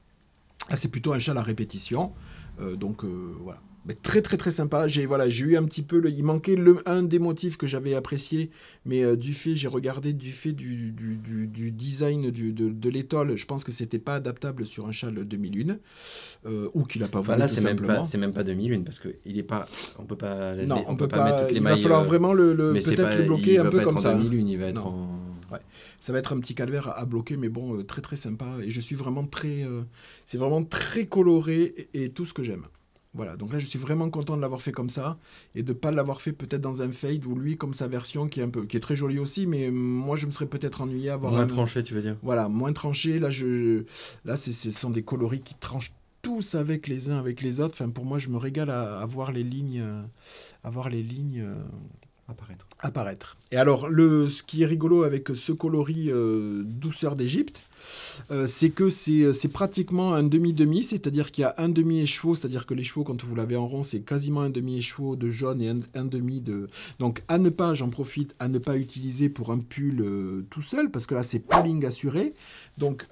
Là, c'est plutôt un châle à répétition. Voilà. Mais très sympa. J'ai eu un petit peu... il manquait un des motifs que j'avais apprécié, mais j'ai regardé du fait du design de l'étole, je pense que c'était pas adaptable sur un châle 2001, ou qu'il a pas voulu, là, tout simplement. C'est même pas 2001, parce que il est pas... On peut pas... Non, on peut pas mettre toutes les mailles. Il va falloir vraiment peut-être le bloquer un peu comme ça. Il va pas être en 2001, il va être en... Ouais. Ça va être un petit calvaire à bloquer, mais bon, très sympa. Et je suis vraiment c'est vraiment très coloré et tout ce que j'aime. Voilà, donc là je suis vraiment content de l'avoir fait comme ça et de ne pas l'avoir fait peut-être dans un fade où lui, comme sa version qui est très jolie aussi, mais moi je me serais peut-être ennuyé à avoir moins tranché, tu veux dire. Voilà, moins tranché. Là, ce sont des coloris qui tranchent tous avec les uns avec les autres. Enfin, pour moi, je me régale à voir les lignes, apparaître. Et alors, ce qui est rigolo avec ce coloris douceur d'Égypte, c'est que c'est pratiquement un demi-demi, c'est-à-dire qu'il y a un demi-écheveau, c'est-à-dire que les chevaux, quand vous l'avez en rond, c'est quasiment un demi-écheveau de jaune et un demi de... Donc, à ne pas, j'en profite, à ne pas utiliser pour un pull tout seul, parce que là, c'est pooling assuré. Donc,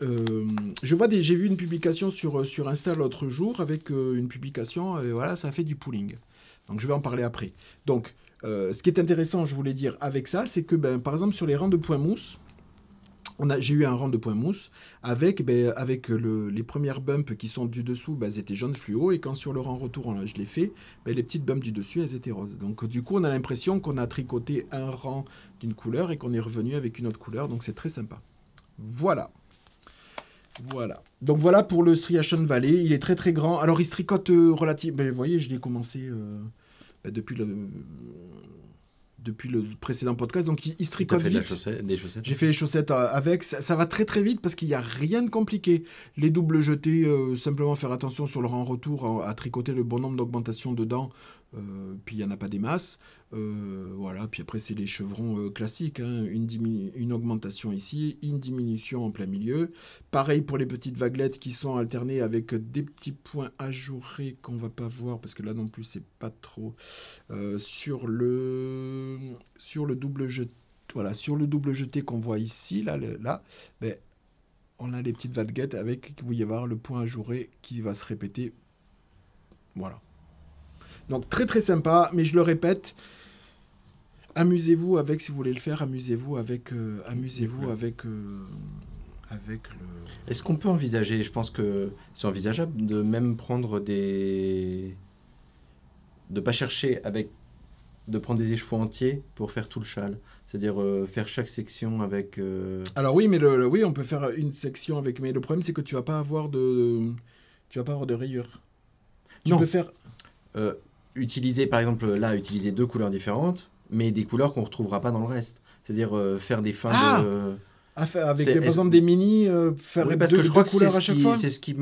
j'ai vu une publication sur Insta l'autre jour, avec une publication, voilà, ça fait du pooling. Donc, je vais en parler après. Donc, ce qui est intéressant, je voulais dire, avec ça, c'est que, par exemple, sur les rangs de points mousse, j'ai eu un rang de points mousse avec les premières bumps qui sont du dessous, elles étaient jaune fluo, et quand sur le rang retour, je l'ai fait, les petites bumps du dessus, elles étaient roses. Donc du coup, on a l'impression qu'on a tricoté un rang d'une couleur et qu'on est revenu avec une autre couleur, donc c'est très sympa. Voilà. Donc voilà pour le Striation Valley, il est très très grand. Alors il se tricote relativement, vous voyez, je l'ai commencé depuis le précédent podcast, donc il se tricote vite. Des chaussettes. J'ai fait les chaussettes avec, ça va très très vite parce qu'il n'y a rien de compliqué. Les doubles jetés, simplement faire attention sur le rang retour à tricoter le bon nombre d'augmentations dedans, puis il n'y en a pas des masses. Voilà, puis après c'est les chevrons classiques, hein. Une augmentation ici, une diminution en plein milieu. Pareil pour les petites vaguelettes qui sont alternées avec des petits points ajourés qu'on va pas voir parce que là non plus c'est pas trop sur le double jeté. Voilà, sur le double jeté qu'on voit ici, là, on a les petites vaguelettes avec, il va y avoir le point ajouré qui va se répéter. Voilà. Donc très très sympa, mais je le répète, amusez-vous avec, si vous voulez le faire, amusez-vous avec le... Est-ce qu'on peut envisager, je pense que c'est envisageable, de même prendre de pas chercher de prendre des écheveaux entiers pour faire tout le châle, c'est-à-dire faire chaque section avec... Alors oui, mais oui, on peut faire une section avec, mais le problème c'est que tu vas pas avoir de rayures. Tu peux faire... utiliser par exemple utiliser 2 couleurs différentes, mais des couleurs qu'on retrouvera pas dans le reste. C'est-à-dire faire des fins de... avec par exemple des mini, faire oui, parce que je crois que couleurs à chaque fois. C'est ce qui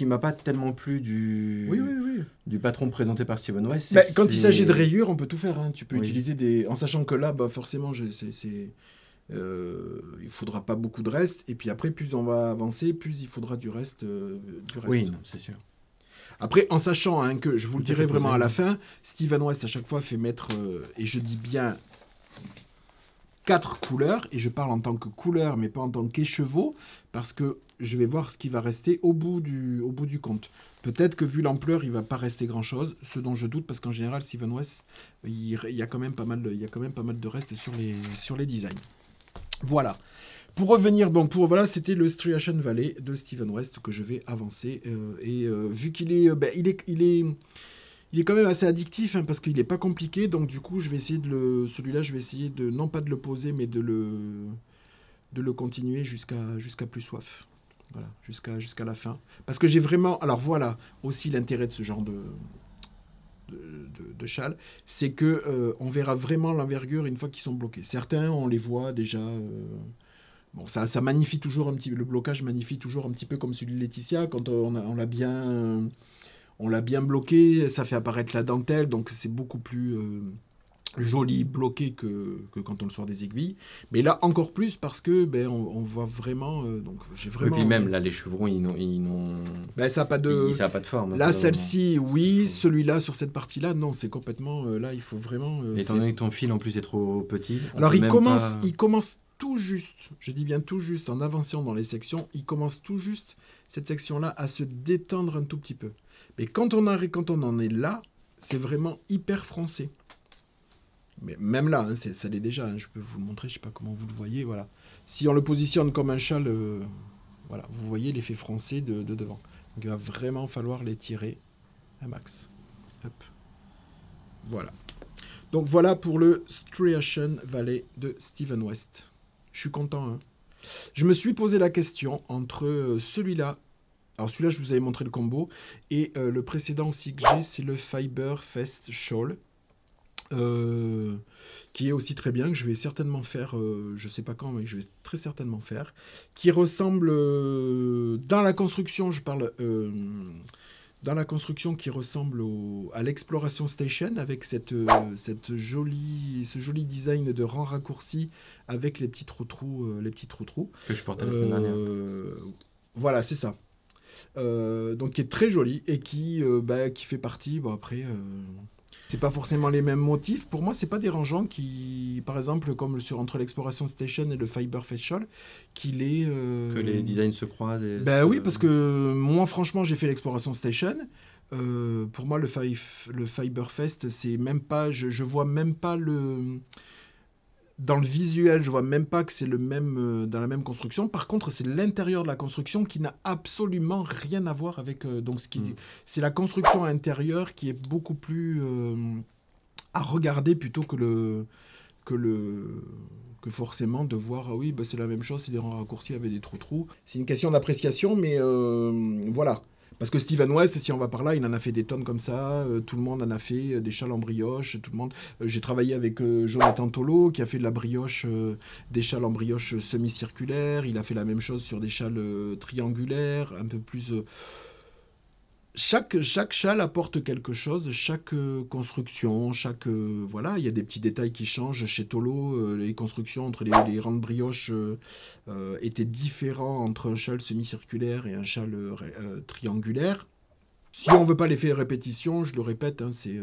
m'a pas tellement plu du patron présenté par Steven West. Quand il s'agit de rayures, on peut tout faire. Hein. Tu peux utiliser des... En sachant que là, forcément, il faudra pas beaucoup de reste. Et puis après, plus on va avancer, plus il faudra du reste. Oui, c'est sûr. Après, en sachant que, je vous le dirai vraiment à la fin, Steven West à chaque fois fait mettre, et je dis bien 4 couleurs, et je parle en tant que couleur, mais pas en tant qu'écheveau, parce que je vais voir ce qui va rester au bout du compte. Peut-être que vu l'ampleur, il va pas rester grand-chose, ce dont je doute, parce qu'en général, Steven West, il y a quand même pas mal de reste sur les designs. Voilà. Pour revenir, voilà, c'était le Striation Valley de Steven West que je vais avancer. Vu qu'il est, il est quand même assez addictif parce qu'il n'est pas compliqué. Donc du coup, je vais essayer celui-là, je vais essayer de non pas de le poser, mais de le continuer jusqu'à plus soif. Voilà, jusqu'à la fin. Parce que j'ai vraiment, alors voilà aussi l'intérêt de ce genre de châle, c'est que on verra vraiment l'envergure une fois qu'ils sont bloqués. Certains, on les voit déjà. Bon, ça magnifie toujours un petit peu, le blocage magnifie toujours un petit peu comme celui de Laetitia, quand on l'a bien bloqué, ça fait apparaître la dentelle, donc c'est beaucoup plus joli bloqué que quand on le sort des aiguilles. Mais là, encore plus parce que on voit vraiment... donc j'ai vraiment... Et puis même, là, les chevrons, ils n'ont... ça n'a pas de... Ça n'a pas de forme. Là, celle-ci, oui, celui-là, sur cette partie-là, non, c'est complètement... là, il faut vraiment... Étant donné que ton fil, en plus, est trop petit... Alors, il commence tout juste, je dis bien tout juste, en avançant dans les sections, il commence tout juste, cette section-là, à se détendre un tout petit peu. Mais quand on en est là, c'est vraiment hyper français. Mais même là, ça l'est déjà, je peux vous le montrer, je ne sais pas comment vous le voyez, voilà. Si on le positionne comme un châle, voilà, vous voyez l'effet français de devant. Donc il va vraiment falloir les tirer un max. Hop. Voilà. Donc voilà pour le Striation Valley de Steven West. Je suis content. Hein. Je me suis posé la question entre celui-là, alors celui-là je vous avais montré le combo, et le précédent aussi que j'ai, c'est le Fiber Fest Shawl, qui est aussi très bien, que je vais certainement faire, je ne sais pas quand, mais je vais très certainement faire, qui ressemble, dans la construction, je parle dans la construction qui ressemble à l'Exploration Station, avec ce joli design de rang raccourci avec les petits trous-trous. Que je portais la semaine dernière. Voilà, c'est ça. Donc qui est très joli et qui fait partie, bon après, c'est pas forcément les mêmes motifs. Pour moi, c'est pas dérangeant par exemple, comme entre l'Exploration Station et le Fiber Facial, que les designs se croisent. Oui, parce que moi, franchement, j'ai fait l'Exploration Station. Pour moi, le Fiber Fest, c'est même pas, je vois même pas dans le visuel, je vois même pas que c'est le même dans la même construction. Par contre, c'est l'intérieur de la construction qui n'a absolument rien à voir avec. C'est la construction intérieure qui est beaucoup plus à regarder plutôt que forcément de voir. Ah oui, c'est la même chose, c'est des rangs raccourcis avec des trous. C'est une question d'appréciation, mais voilà. Parce que Steven West, si on va par là, il en a fait des tonnes comme ça. Tout le monde en a fait des châles en brioche. Tout le monde. J'ai travaillé avec Jonathan Tolo, qui a fait de la brioche, des châles en brioche semi-circulaires. Il a fait la même chose sur des châles triangulaires, un peu plus. Chaque châle apporte quelque chose, chaque construction, voilà, il y a des petits détails qui changent. Chez Tolo, les constructions entre les rangs de brioche étaient différents entre un châle semi-circulaire et un châle triangulaire. Si on veut pas les faire répétition, je le répète, hein, c'est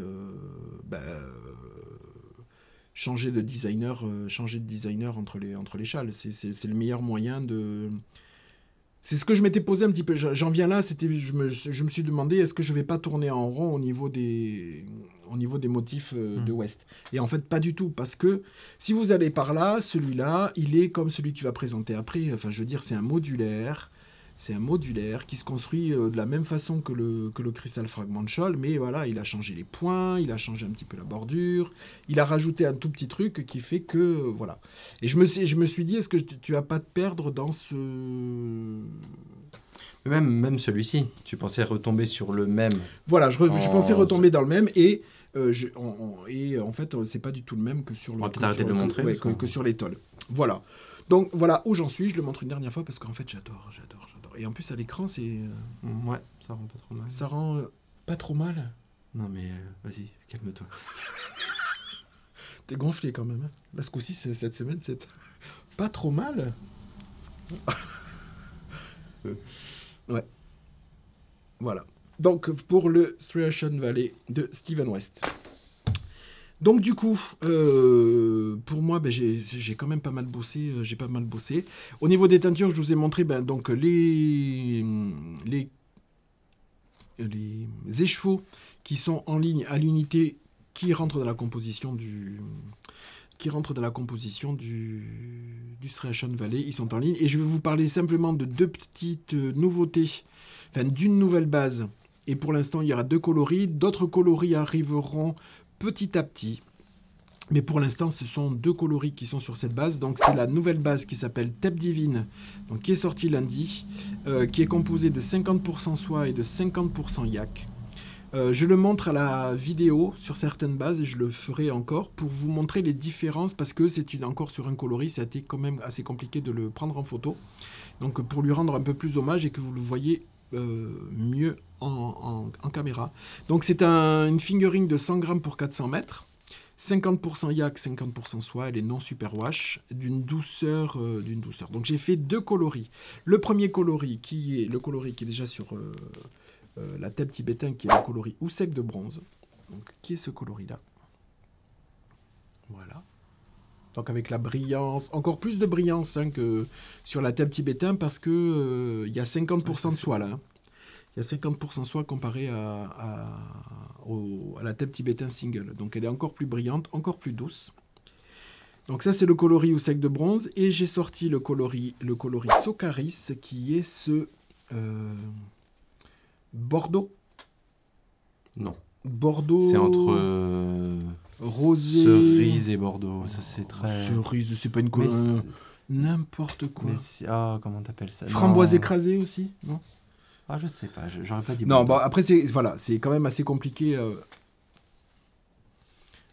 changer de designer entre les châles. C'est le meilleur moyen de... C'est ce que je m'étais posé un petit peu. J'en viens là, je me suis demandé, est-ce que je vais pas tourner en rond au niveau des motifs de West. Et en fait, pas du tout. Parce que si vous allez par là, celui-là, il est comme celui qui va présenter après. Enfin, je veux dire, c'est un modulaire. C'est un modulaire qui se construit de la même façon que le Crystal Fragment Shawl, mais voilà, il a changé les points, il a changé un petit peu la bordure, il a rajouté un tout petit truc qui fait que, voilà. Et je me suis dit, est-ce que tu vas pas te perdre dans ce... Même celui-ci, tu pensais retomber sur le même. Voilà, je pensais retomber dans le même, et en fait, c'est pas du tout le même que sur le... On va peut-être arrêter de le montrer. Que sur l'étole. Voilà. Donc voilà où j'en suis, je le montre une dernière fois parce qu'en fait j'adore. Et en plus à l'écran c'est... Ouais, ça rend pas trop mal. Ça rend pas trop mal. Non mais vas-y, calme-toi. T'es gonflé quand même. Hein. Là ce coup-ci, cette semaine, c'est pas trop mal. Ouais. Voilà. Donc pour le Striation Valley de Steven West. Donc du coup, pour moi, j'ai quand même pas mal bossé. Au niveau des teintures, je vous ai montré donc les écheveaux qui sont en ligne à l'unité, qui rentrent dans la composition du Striation Valley. Ils sont en ligne. Et je vais vous parler simplement de deux petites nouveautés, enfin d'une nouvelle base. Et pour l'instant, il y aura 2 coloris. D'autres coloris arriveront petit à petit. Mais pour l'instant, ce sont 2 coloris qui sont sur cette base. Donc c'est la nouvelle base qui s'appelle Tep Divine, donc qui est sortie lundi, qui est composée de 50% soie et de 50% yak. Je le montre à la vidéo sur certaines bases et je le ferai encore pour vous montrer les différences, parce que c'est encore sur un coloris, ça a été quand même assez compliqué de le prendre en photo. Donc pour lui rendre un peu plus hommage et que vous le voyez mieux en caméra. Donc c'est une fingering de 100 grammes pour 400 mètres. 50% yak, 50% soie, elle est non superwash, d'une douceur. Donc j'ai fait 2 coloris. Le premier coloris qui est déjà sur la table tibétain, qui est le coloris Oussec de bronze, donc qui est ce coloris-là. Voilà. Donc avec la brillance, encore plus de brillance que sur la table tibétain, parce que il y a 50% de soie là. Hein. Il y a 50% soie comparé à la table tibétain single. Donc elle est encore plus brillante, encore plus douce. Donc ça c'est le coloris Oussec de bronze. Et j'ai sorti le coloris Socaris, qui est ce Bordeaux. Non. Bordeaux. C'est entre rosé. Cerise et Bordeaux. Ça c'est très... Cerise, c'est pas une couleur. N'importe quoi. Comment t'appelles ça? Framboise écrasée aussi, non? Ah, je sais pas, j'aurais pas dit... Non, bon, après, c'est quand même assez compliqué. Un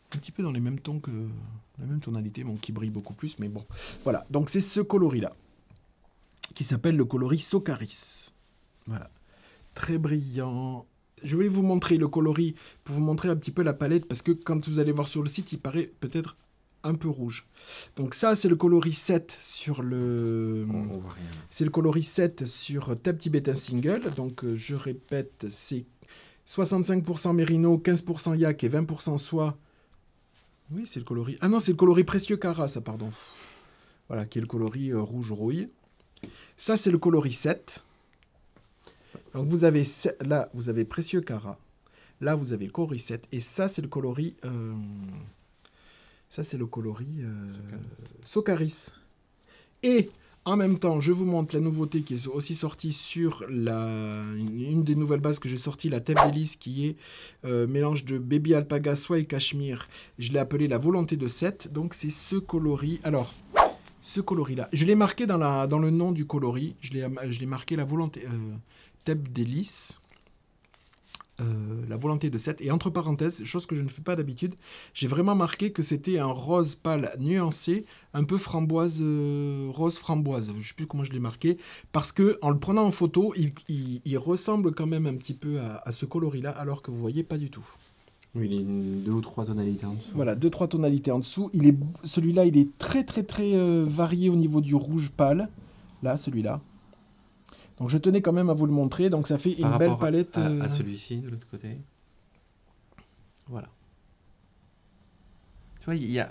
petit peu dans les mêmes tons que... la même tonalité, bon, qui brille beaucoup plus, mais bon. Voilà, donc c'est ce coloris-là, qui s'appelle le coloris Socaris. Voilà. Très brillant, Je voulais vous montrer le coloris pour vous montrer un petit peu la palette parce que quand vous allez voir sur le site, il paraît peut-être un peu rouge. Donc ça, c'est le coloris 7 sur le... On voit rien. C'est le coloris 7 sur Tab Tibetan Single. Donc je répète, c'est 65% Mérino, 15% Yak et 20% soie. Oui, c'est le coloris... Ah non, c'est le coloris Précieux Cara, ça, pardon. Voilà, qui est le coloris rouge rouille. Ça, c'est le coloris 7. Donc vous avez... Là, vous avez Précieux Cara. Là, vous avez le coloris 7. Et ça, c'est le coloris... Ça, c'est le coloris Socaris. Et en même temps, je vous montre la nouveauté qui est aussi sortie sur une des nouvelles bases que j'ai sorties, la Thèbes d'Hélice, qui est mélange de Baby Alpaga, soie et cachemire. Je l'ai appelé la volonté de 7. Donc, c'est ce coloris. Alors, ce coloris-là. Je l'ai marqué dans le nom du coloris. Je l'ai marqué la volonté Thèbes d'Hélice. La volonté de 7. Et entre parenthèses, chose que je ne fais pas d'habitude, j'ai vraiment marqué que c'était un rose pâle nuancé, un peu framboise, rose framboise. Je ne sais plus comment je l'ai marqué. Parce que en le prenant en photo, il ressemble quand même un petit peu à ce coloris-là, alors que vous ne voyez pas du tout. Oui, il est 2 ou 3 tonalités en dessous. Voilà, 2-3 tonalités en dessous. Celui-là, il est très très très varié au niveau du rouge pâle. Là, celui-là. Donc je tenais quand même à vous le montrer. Donc ça fait une belle palette. À celui-ci, de l'autre côté. Voilà. Tu vois, il y a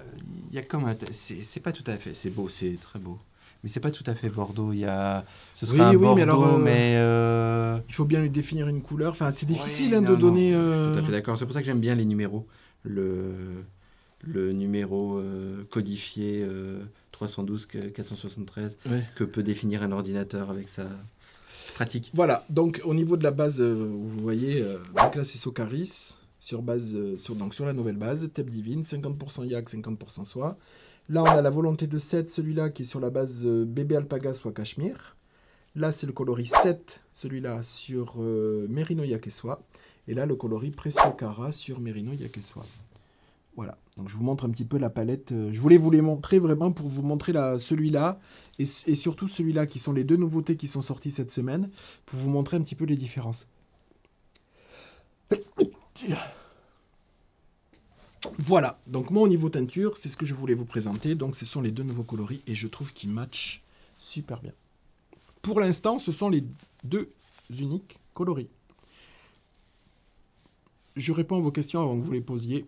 comme un... C'est pas tout à fait... C'est beau, c'est très beau. Mais c'est pas tout à fait Bordeaux. Ce serait un Bordeaux, mais... Il faut bien lui définir une couleur. Enfin, c'est difficile Ouais, de donner... Je suis tout à fait d'accord. C'est pour ça que j'aime bien les numéros. Le numéro codifié 312 473 que peut définir un ordinateur avec ça. C'est pratique. Voilà, donc au niveau de la base, vous voyez, donc là c'est Socaris, sur la nouvelle base, Thèbes Divine, 50% Yak, 50% soie. Là on a la volonté de 7, celui-là qui est sur la base Bébé Alpaga, soie cachemire. Là c'est le coloris 7, celui-là sur Mérino Yak et soie. Et là le coloris Précieux Cara sur Mérino Yak et soie. Voilà, donc je vous montre un petit peu la palette. Je voulais vous les montrer vraiment pour vous montrer celui-là et surtout celui-là qui sont les deux nouveautés qui sont sorties cette semaine pour vous montrer un petit peu les différences. Voilà, donc moi au niveau teinture, c'est ce que je voulais vous présenter. Donc ce sont les deux nouveaux coloris et je trouve qu'ils matchent super bien. Pour l'instant, ce sont les deux uniques coloris. Je réponds à vos questions avant que vous les posiez.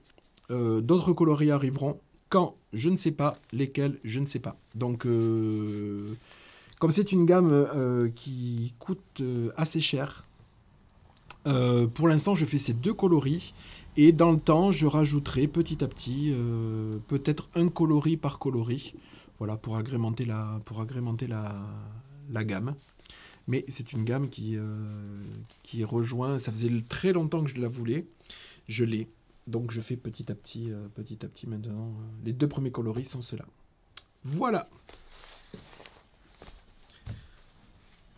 D'autres coloris arriveront. Quand? Je ne sais pas. Lesquels? Je ne sais pas. Donc, comme c'est une gamme qui coûte assez cher, pour l'instant, je fais ces deux coloris. Et dans le temps, je rajouterai petit à petit peut-être un coloris par coloris. Voilà, pour agrémenter la gamme. Mais c'est une gamme qui rejoint... Ça faisait très longtemps que je la voulais. Je l'ai. Donc je fais petit à petit maintenant. Les deux premiers coloris sont ceux-là. Voilà.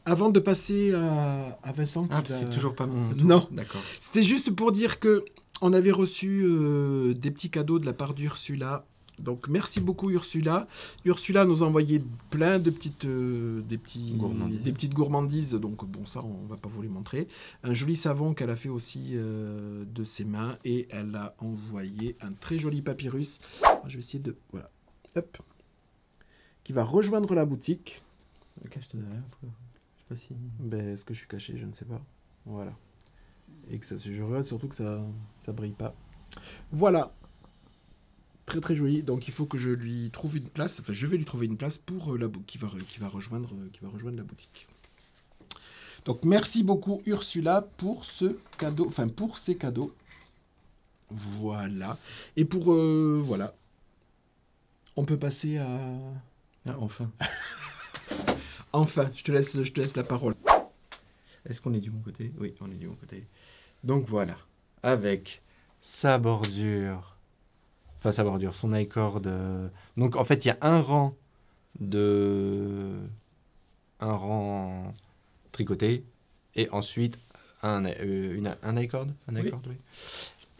Avant de passer à Vincent... c'est toujours pas mon... Non. D'accord. C'était juste pour dire que on avait reçu des petits cadeaux de la part d'Ursula. Donc merci beaucoup Ursula. Ursula nous a envoyé plein de petites gourmandises. Donc bon, ça on va pas vous les montrer. Un joli savon qu'elle a fait aussi de ses mains et elle a envoyé un très joli papyrus. Alors, je vais essayer de voilà, hop, qui va rejoindre la boutique. Cache-toi derrière. Je sais pas si. Ben est-ce que je suis caché? Je ne sais pas. Voilà. Et que je regarde surtout que ça brille pas. Voilà. Très très joli, donc il faut que je lui trouve une place, enfin je vais lui trouver une place pour qui va rejoindre la boutique. Donc merci beaucoup Ursula pour ce cadeau, enfin pour ces cadeaux. Voilà. Et pour voilà. On peut passer à... Ah, enfin. Enfin, je te laisse la parole. Est-ce qu'on est du bon côté? Oui, on est du bon côté. Donc voilà, avec sa bordure... Enfin, sa bordure, son i-cord. Donc, en fait, il y a un rang tricoté et ensuite un i-cord. Oui.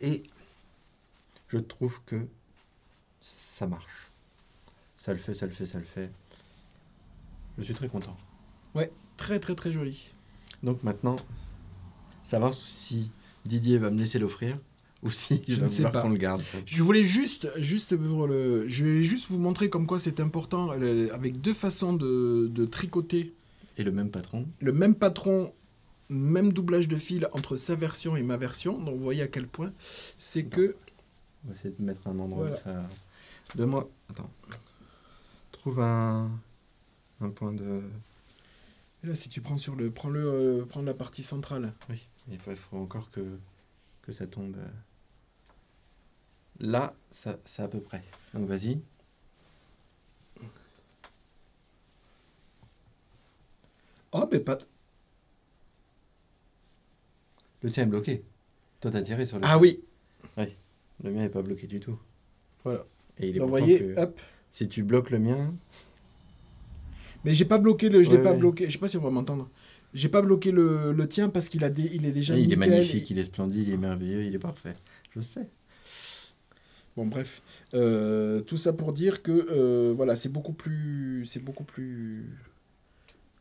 Et je trouve que ça marche. Ça le fait. Je suis très content. Ouais, très très très joli. Donc maintenant, savoir si Didier va me laisser l'offrir ou si Je il ne va sais vouloir pas. qu'on le garde. Je voulais juste je vais juste vous montrer comme quoi c'est important avec deux façons de tricoter Et le même patron. le même patron, même doublage de fil entre sa version et ma version. Donc vous voyez à quel point c'est que On va essayer de mettre un endroit Voilà. où ça... Donne-moi... Attends. Trouve un point de... et là si tu prends prends la partie centrale. Oui, il faut encore que ça tombe. Là, ça à peu près. Donc vas-y. Oh mais pas. Le tien est bloqué. Toi, t'as tiré sur le Ah tien. oui. Le mien n'est pas bloqué du tout. Voilà. Et il est Donc vous pourtant voyez, plus- hop. Si tu bloques le mien... Mais j'ai pas bloqué je l'ai Ouais, pas ouais. bloqué. Je sais pas si on va m'entendre. J'ai pas bloqué le tien parce qu'il il est déjà il est nickel. magnifique, il est splendide, il est merveilleux, il est parfait. Je sais. Bon bref, tout ça pour dire que voilà, c'est beaucoup plus,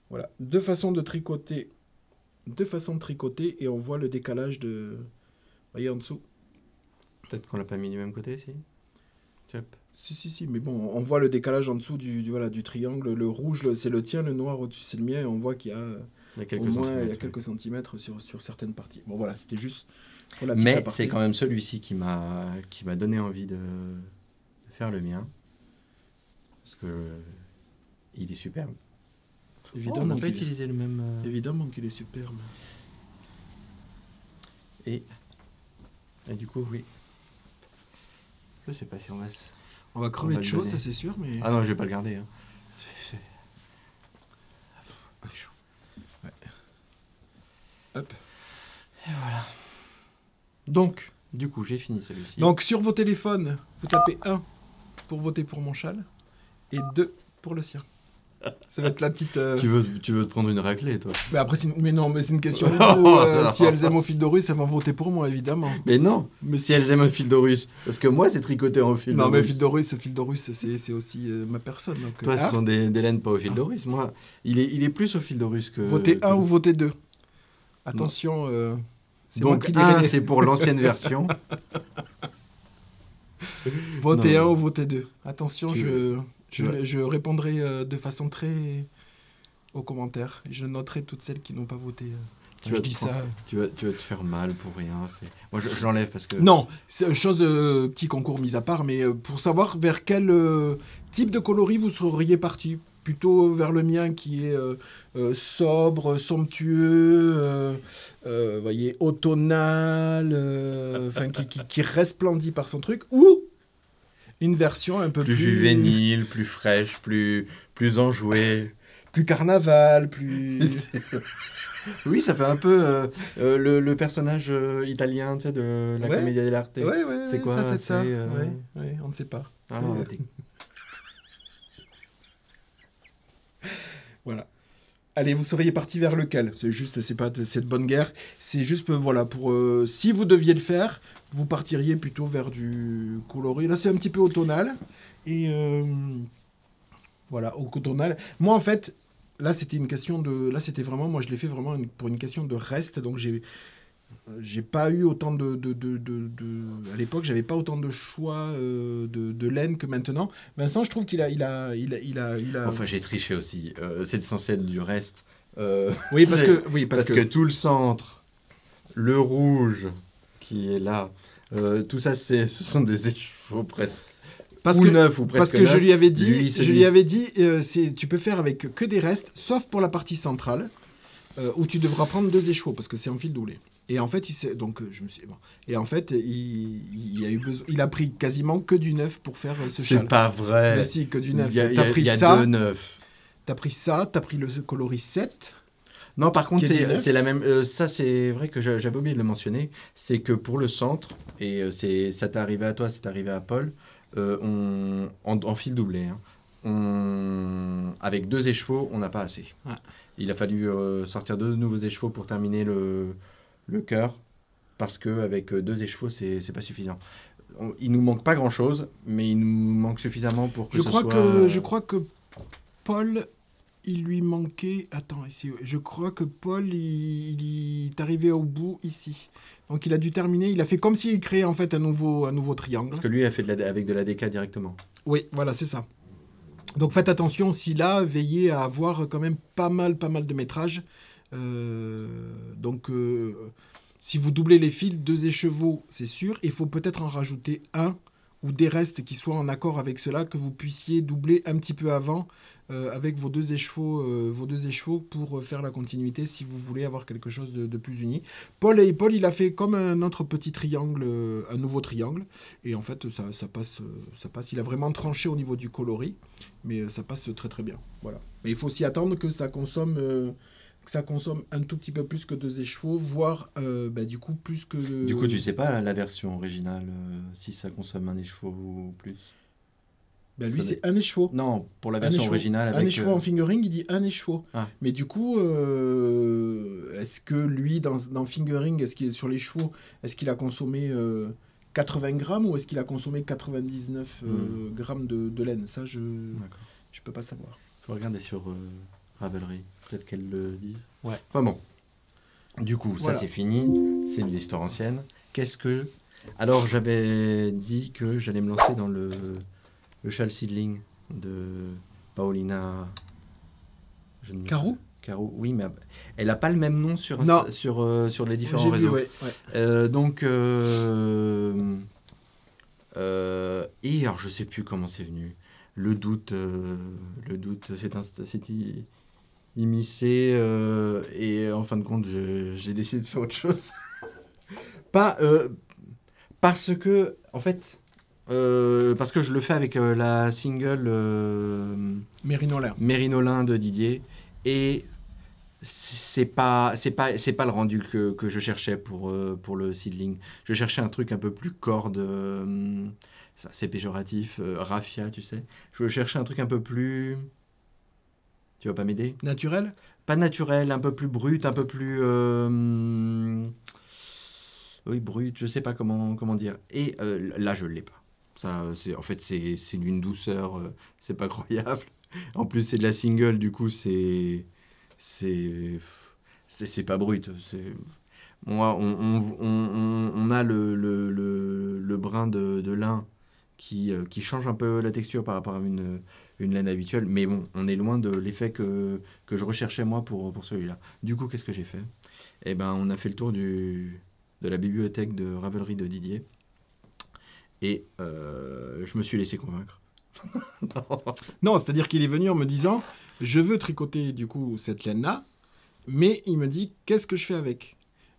voilà, deux façons de tricoter et on voit le décalage de, voyez en dessous. Peut-être qu'on l'a pas mis du même côté, si. Hop. Si, mais bon, on voit le décalage en dessous voilà, du triangle. Le rouge, c'est le tien, le noir au-dessus, c'est le mien, et on voit qu'il y a Il y a au quelques moins centimètres. quelques centimètres sur certaines parties. Bon voilà, c'était juste pour la petite Mais aparté. c'est quand même celui-ci qui m'a donné envie de faire le mien. Parce que il est superbe. Oh, on Évidemment, n'a pas qu'il est, utilisé le même... évidemment qu'il est superbe. Et du coup, oui. Je sais pas si on va... On va crever va de le chaud, donner. ça c'est sûr, mais... Ah non, je vais pas le garder. Hein. C'est chaud. Ouais. Hop. Et voilà. Donc, du coup, j'ai fini celui-ci. Donc sur vos téléphones, vous tapez 1 pour voter pour mon châle et 2 pour le sien. Ça va être la petite... Tu veux te prendre une raclée, toi? Mais après, mais non, mais c'est une question de Oh, goût. non. Si elles aiment au fil de russe, elles vont voter pour moi, évidemment. Mais non, Mais si elles aiment un fil de russe. Parce que moi, c'est tricoté en fil Non, de mais russe. fil de russe, c'est aussi ma personne. Donc, Toi, hein. ce sont des laines pas au fil de russe. Moi, il est plus au fil de russe que... Votez que 1 ou le- votez 2. Attention, c'est moi Donc, qui 1, dirai. c'est pour l'ancienne version. Votez Non. 1 ou votez 2. Attention, Tu je répondrai de façon très... aux commentaires. Je noterai toutes celles qui n'ont pas voté. Tu Je vas dis te ça. prendre- Tu vas te faire mal pour rien. Moi, je l'enlève parce que... Non, c'est une chose, petit concours mis à part, mais pour savoir vers quel type de coloris vous seriez parti. Plutôt vers le mien qui est sobre, somptueux, voyez, automnal, enfin qui resplendit par son truc, ou une version un peu plus juvénile, plus fraîche, plus enjouée. plus carnaval, plus... Oui, ça fait un peu le personnage italien, tu sais, de la Ouais. Commedia dell'arte. Ouais, C'est quoi, ça peut être ça. c'est, Ouais, on ne sait pas. Ah, C'est- Voilà. Allez, vous seriez parti vers lequel? C'est juste, c'est pas cette bonne guerre. C'est juste, voilà, pour si vous deviez le faire, vous partiriez plutôt vers du coloris. Là, c'est un petit peu automnal. Et voilà, au automnal. Moi, en fait, là, c'était une question de. Là, c'était vraiment. Moi, je l'ai fait vraiment pour une question de reste. Donc, j'ai pas eu autant à l'époque, j'avais pas autant de choix de laine que maintenant. Vincent, je trouve qu'il a. Enfin, j'ai triché aussi. C'est censé être du reste. Oui, parce que tout le centre, le rouge qui est là, tout ça, ce sont des écheveaux presque. parce Ou que neufs ou presque parce que je neufs. lui avais dit, Lui, je lui avais dit, tu peux faire avec que des restes, sauf pour la partie centrale, où tu devras prendre 2 écheveaux parce que c'est en fil doublé. Et en fait, je me suis bon. Et en fait, il a eu besoin, il a pris quasiment que du neuf pour faire ce C'est châle. pas vrai. Mais si, que du Il neuf. y a, T'as pris il y a ça, 2 neufs. t'as pris ça, t'as pris le coloris 7. Non, par contre, Qui est du neuf. c'est la même. Ça, c'est vrai que j'avais oublié de le mentionner. C'est que pour le centre, et ça t'est arrivé à toi, c'est arrivé à Paul, en fil doublé, hein, avec 2 écheveaux, on n'a pas assez. Ah. Il a fallu sortir 2 nouveaux écheveaux pour terminer le cœur, parce qu'avec 2 écheveaux, c'est pas suffisant. Il nous manque pas grand-chose, mais il nous manque suffisamment pour que Je ce crois soit... que Paul il lui manquait... Attends, ici, je crois que Paul, il est arrivé au bout ici. Donc il a dû terminer. Il a fait comme s'il créait en fait un nouveau triangle. Parce que lui, il a fait avec de la DK directement. Oui, voilà, c'est ça. Donc faites attention, si là, veillez à avoir quand même pas mal de métrage. Donc si vous doublez les fils, 2 écheveaux, c'est sûr. Il faut peut-être en rajouter un ou des restes qui soient en accord avec cela, que vous puissiez doubler un petit peu avant avec vos deux écheveaux pour faire la continuité si vous voulez avoir quelque chose de plus uni. Paul, il a fait comme un autre petit triangle, un nouveau triangle, et en fait ça passe. Il a vraiment tranché au niveau du coloris, mais ça passe très très bien. Voilà. Mais il faut s'y attendre que ça consomme un tout petit peu plus que 2 écheveaux, voire du coup plus que... Du coup, tu sais pas la version originale, si ça consomme un écheveau ou plus. Ben lui, Ça c'est un écheveau. Non, pour la Un version écheveau. originale Un avec... écheveau en fingering, il dit un écheveau. Ah. Mais du coup, est-ce que lui, dans fingering, est-ce qu'il est sur les chevaux, est-ce qu'il a consommé 80 grammes ou est-ce qu'il a consommé 99 grammes de laine? Ça, je peux pas savoir. Faut regarder sur Ravelry. Peut-être qu'elle le dit. Ouais. Enfin bon. Du coup, Voilà. ça c'est fini. C'est une histoire ancienne. Qu'est-ce que... Alors, j'avais dit que j'allais me lancer dans le châle seedling de Paulina... Carou ? Carou, oui, mais elle n'a pas le même nom sur les différents J'ai vu, réseaux. ouais. Et alors, je sais plus comment c'est venu. Le doute s'est immiscé et en fin de compte, j'ai décidé de faire autre chose. Parce que, en fait, parce que je le fais avec la single Mérinolin de Didier et c'est pas le rendu que je cherchais pour le seedling. Je cherchais un truc un peu plus corde, ça c'est péjoratif, raffia, tu sais. Je cherchais un truc un peu plus... Tu vas pas m'aider? Naturel? Pas naturel, un peu plus brut, un peu plus... Oui, brut, je sais pas comment dire. Et là, je l'ai pas. Ça, en fait, c'est d'une douceur, c'est pas croyable. En plus, c'est de la single, du coup, c'est pas brut. Moi, on a le brin de lin qui change un peu la texture par rapport à une laine habituelle. Mais bon, on est loin de l'effet que je recherchais, moi, pour celui-là. Du coup, qu'est-ce que j'ai fait? Eh ben, on a fait le tour de la bibliothèque de Ravelry de Didier. Et je me suis laissé convaincre. Non, c'est-à-dire qu'il est venu en me disant, je veux tricoter du coup cette laine-là, mais il me dit, qu'est-ce que je fais avec?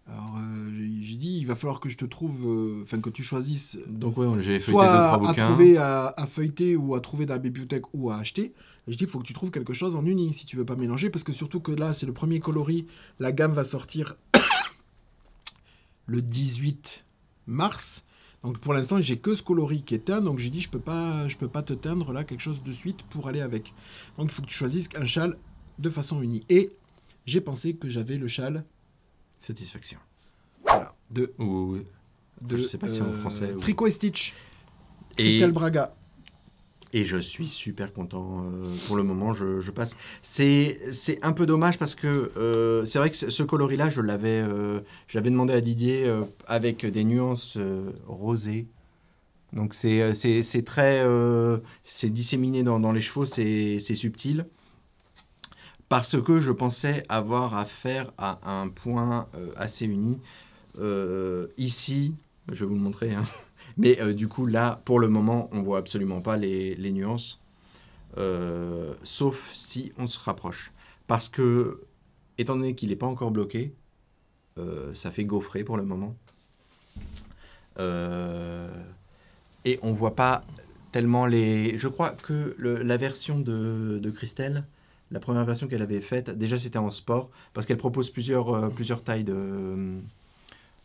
Alors j'ai dit, il va falloir que je te trouve, que tu choisisses. Donc ouais, j'ai feuilleté soit 2-3 bouquins. À trouver à feuilleter ou à trouver dans la bibliothèque ou à acheter. Et je dis, il faut que tu trouves quelque chose en uni si tu veux pas mélanger, parce que surtout que là, c'est le premier coloris, la gamme va sortir le 18 mars. Donc pour l'instant, j'ai que ce coloris qui est teint, donc j'ai dit je peux pas te teindre là quelque chose de suite pour aller avec. Donc il faut que tu choisisses un châle de façon unie. Et j'ai pensé que j'avais le châle Satisfaction. Voilà, je sais pas si en français. Tricot et Stitch. Christelle Braga. Et je suis super content. Pour le moment, je passe. C'est un peu dommage parce que c'est vrai que ce coloris-là, je l'avais demandé à Didier avec des nuances rosées. Donc c'est très... c'est disséminé dans les chevaux, c'est subtil. Parce que je pensais avoir affaire à un point assez uni. Ici, je vais vous le montrer, hein. Mais du coup, là, pour le moment, on voit absolument pas les nuances, sauf si on se rapproche. Parce que, étant donné qu'il n'est pas encore bloqué, ça fait gaufrer pour le moment. Et on voit pas tellement les... Je crois que la version de Christelle, la première version qu'elle avait faite, déjà c'était en sport, parce qu'elle propose plusieurs tailles de...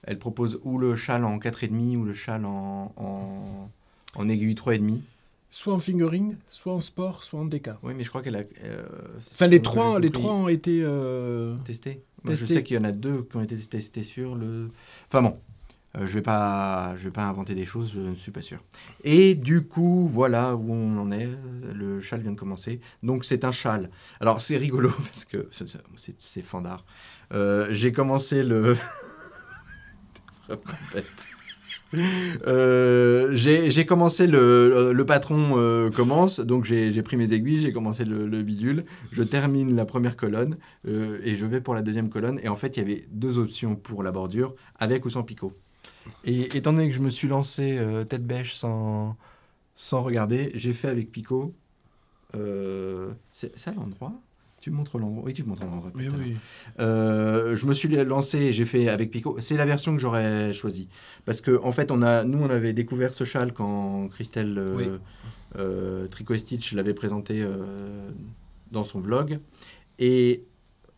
Elle propose ou le châle en 4,5 ou le châle en aiguille 3,5. Soit en fingering, soit en sport, soit en DK. Oui, mais je crois qu'elle a... les trois ont été... testés. Moi, je sais qu'il y en a 2 qui ont été testés sur le... Enfin bon. Je vais pas inventer des choses, je ne suis pas sûr. Et du coup, voilà où on en est. Le châle vient de commencer. Donc c'est un châle. Alors c'est rigolo parce que c'est fandard. J'ai commencé le... j'ai commencé le patron commence, donc j'ai pris mes aiguilles, j'ai commencé le bidule, je termine la première colonne et je vais pour la deuxième colonne. Et en fait, il y avait 2 options pour la bordure, avec ou sans picot. Et étant donné que je me suis lancé tête bêche sans regarder, j'ai fait avec picot. C'est à l'endroit? Tu me montres l'endroit? Oui, tu me montres l'endroit. Mais oui. Je me suis lancé et j'ai fait avec picot. C'est la version que j'aurais choisie. Parce que en fait, on avait découvert ce châle quand Christelle Tricot et Stitch l'avait présenté dans son vlog. Et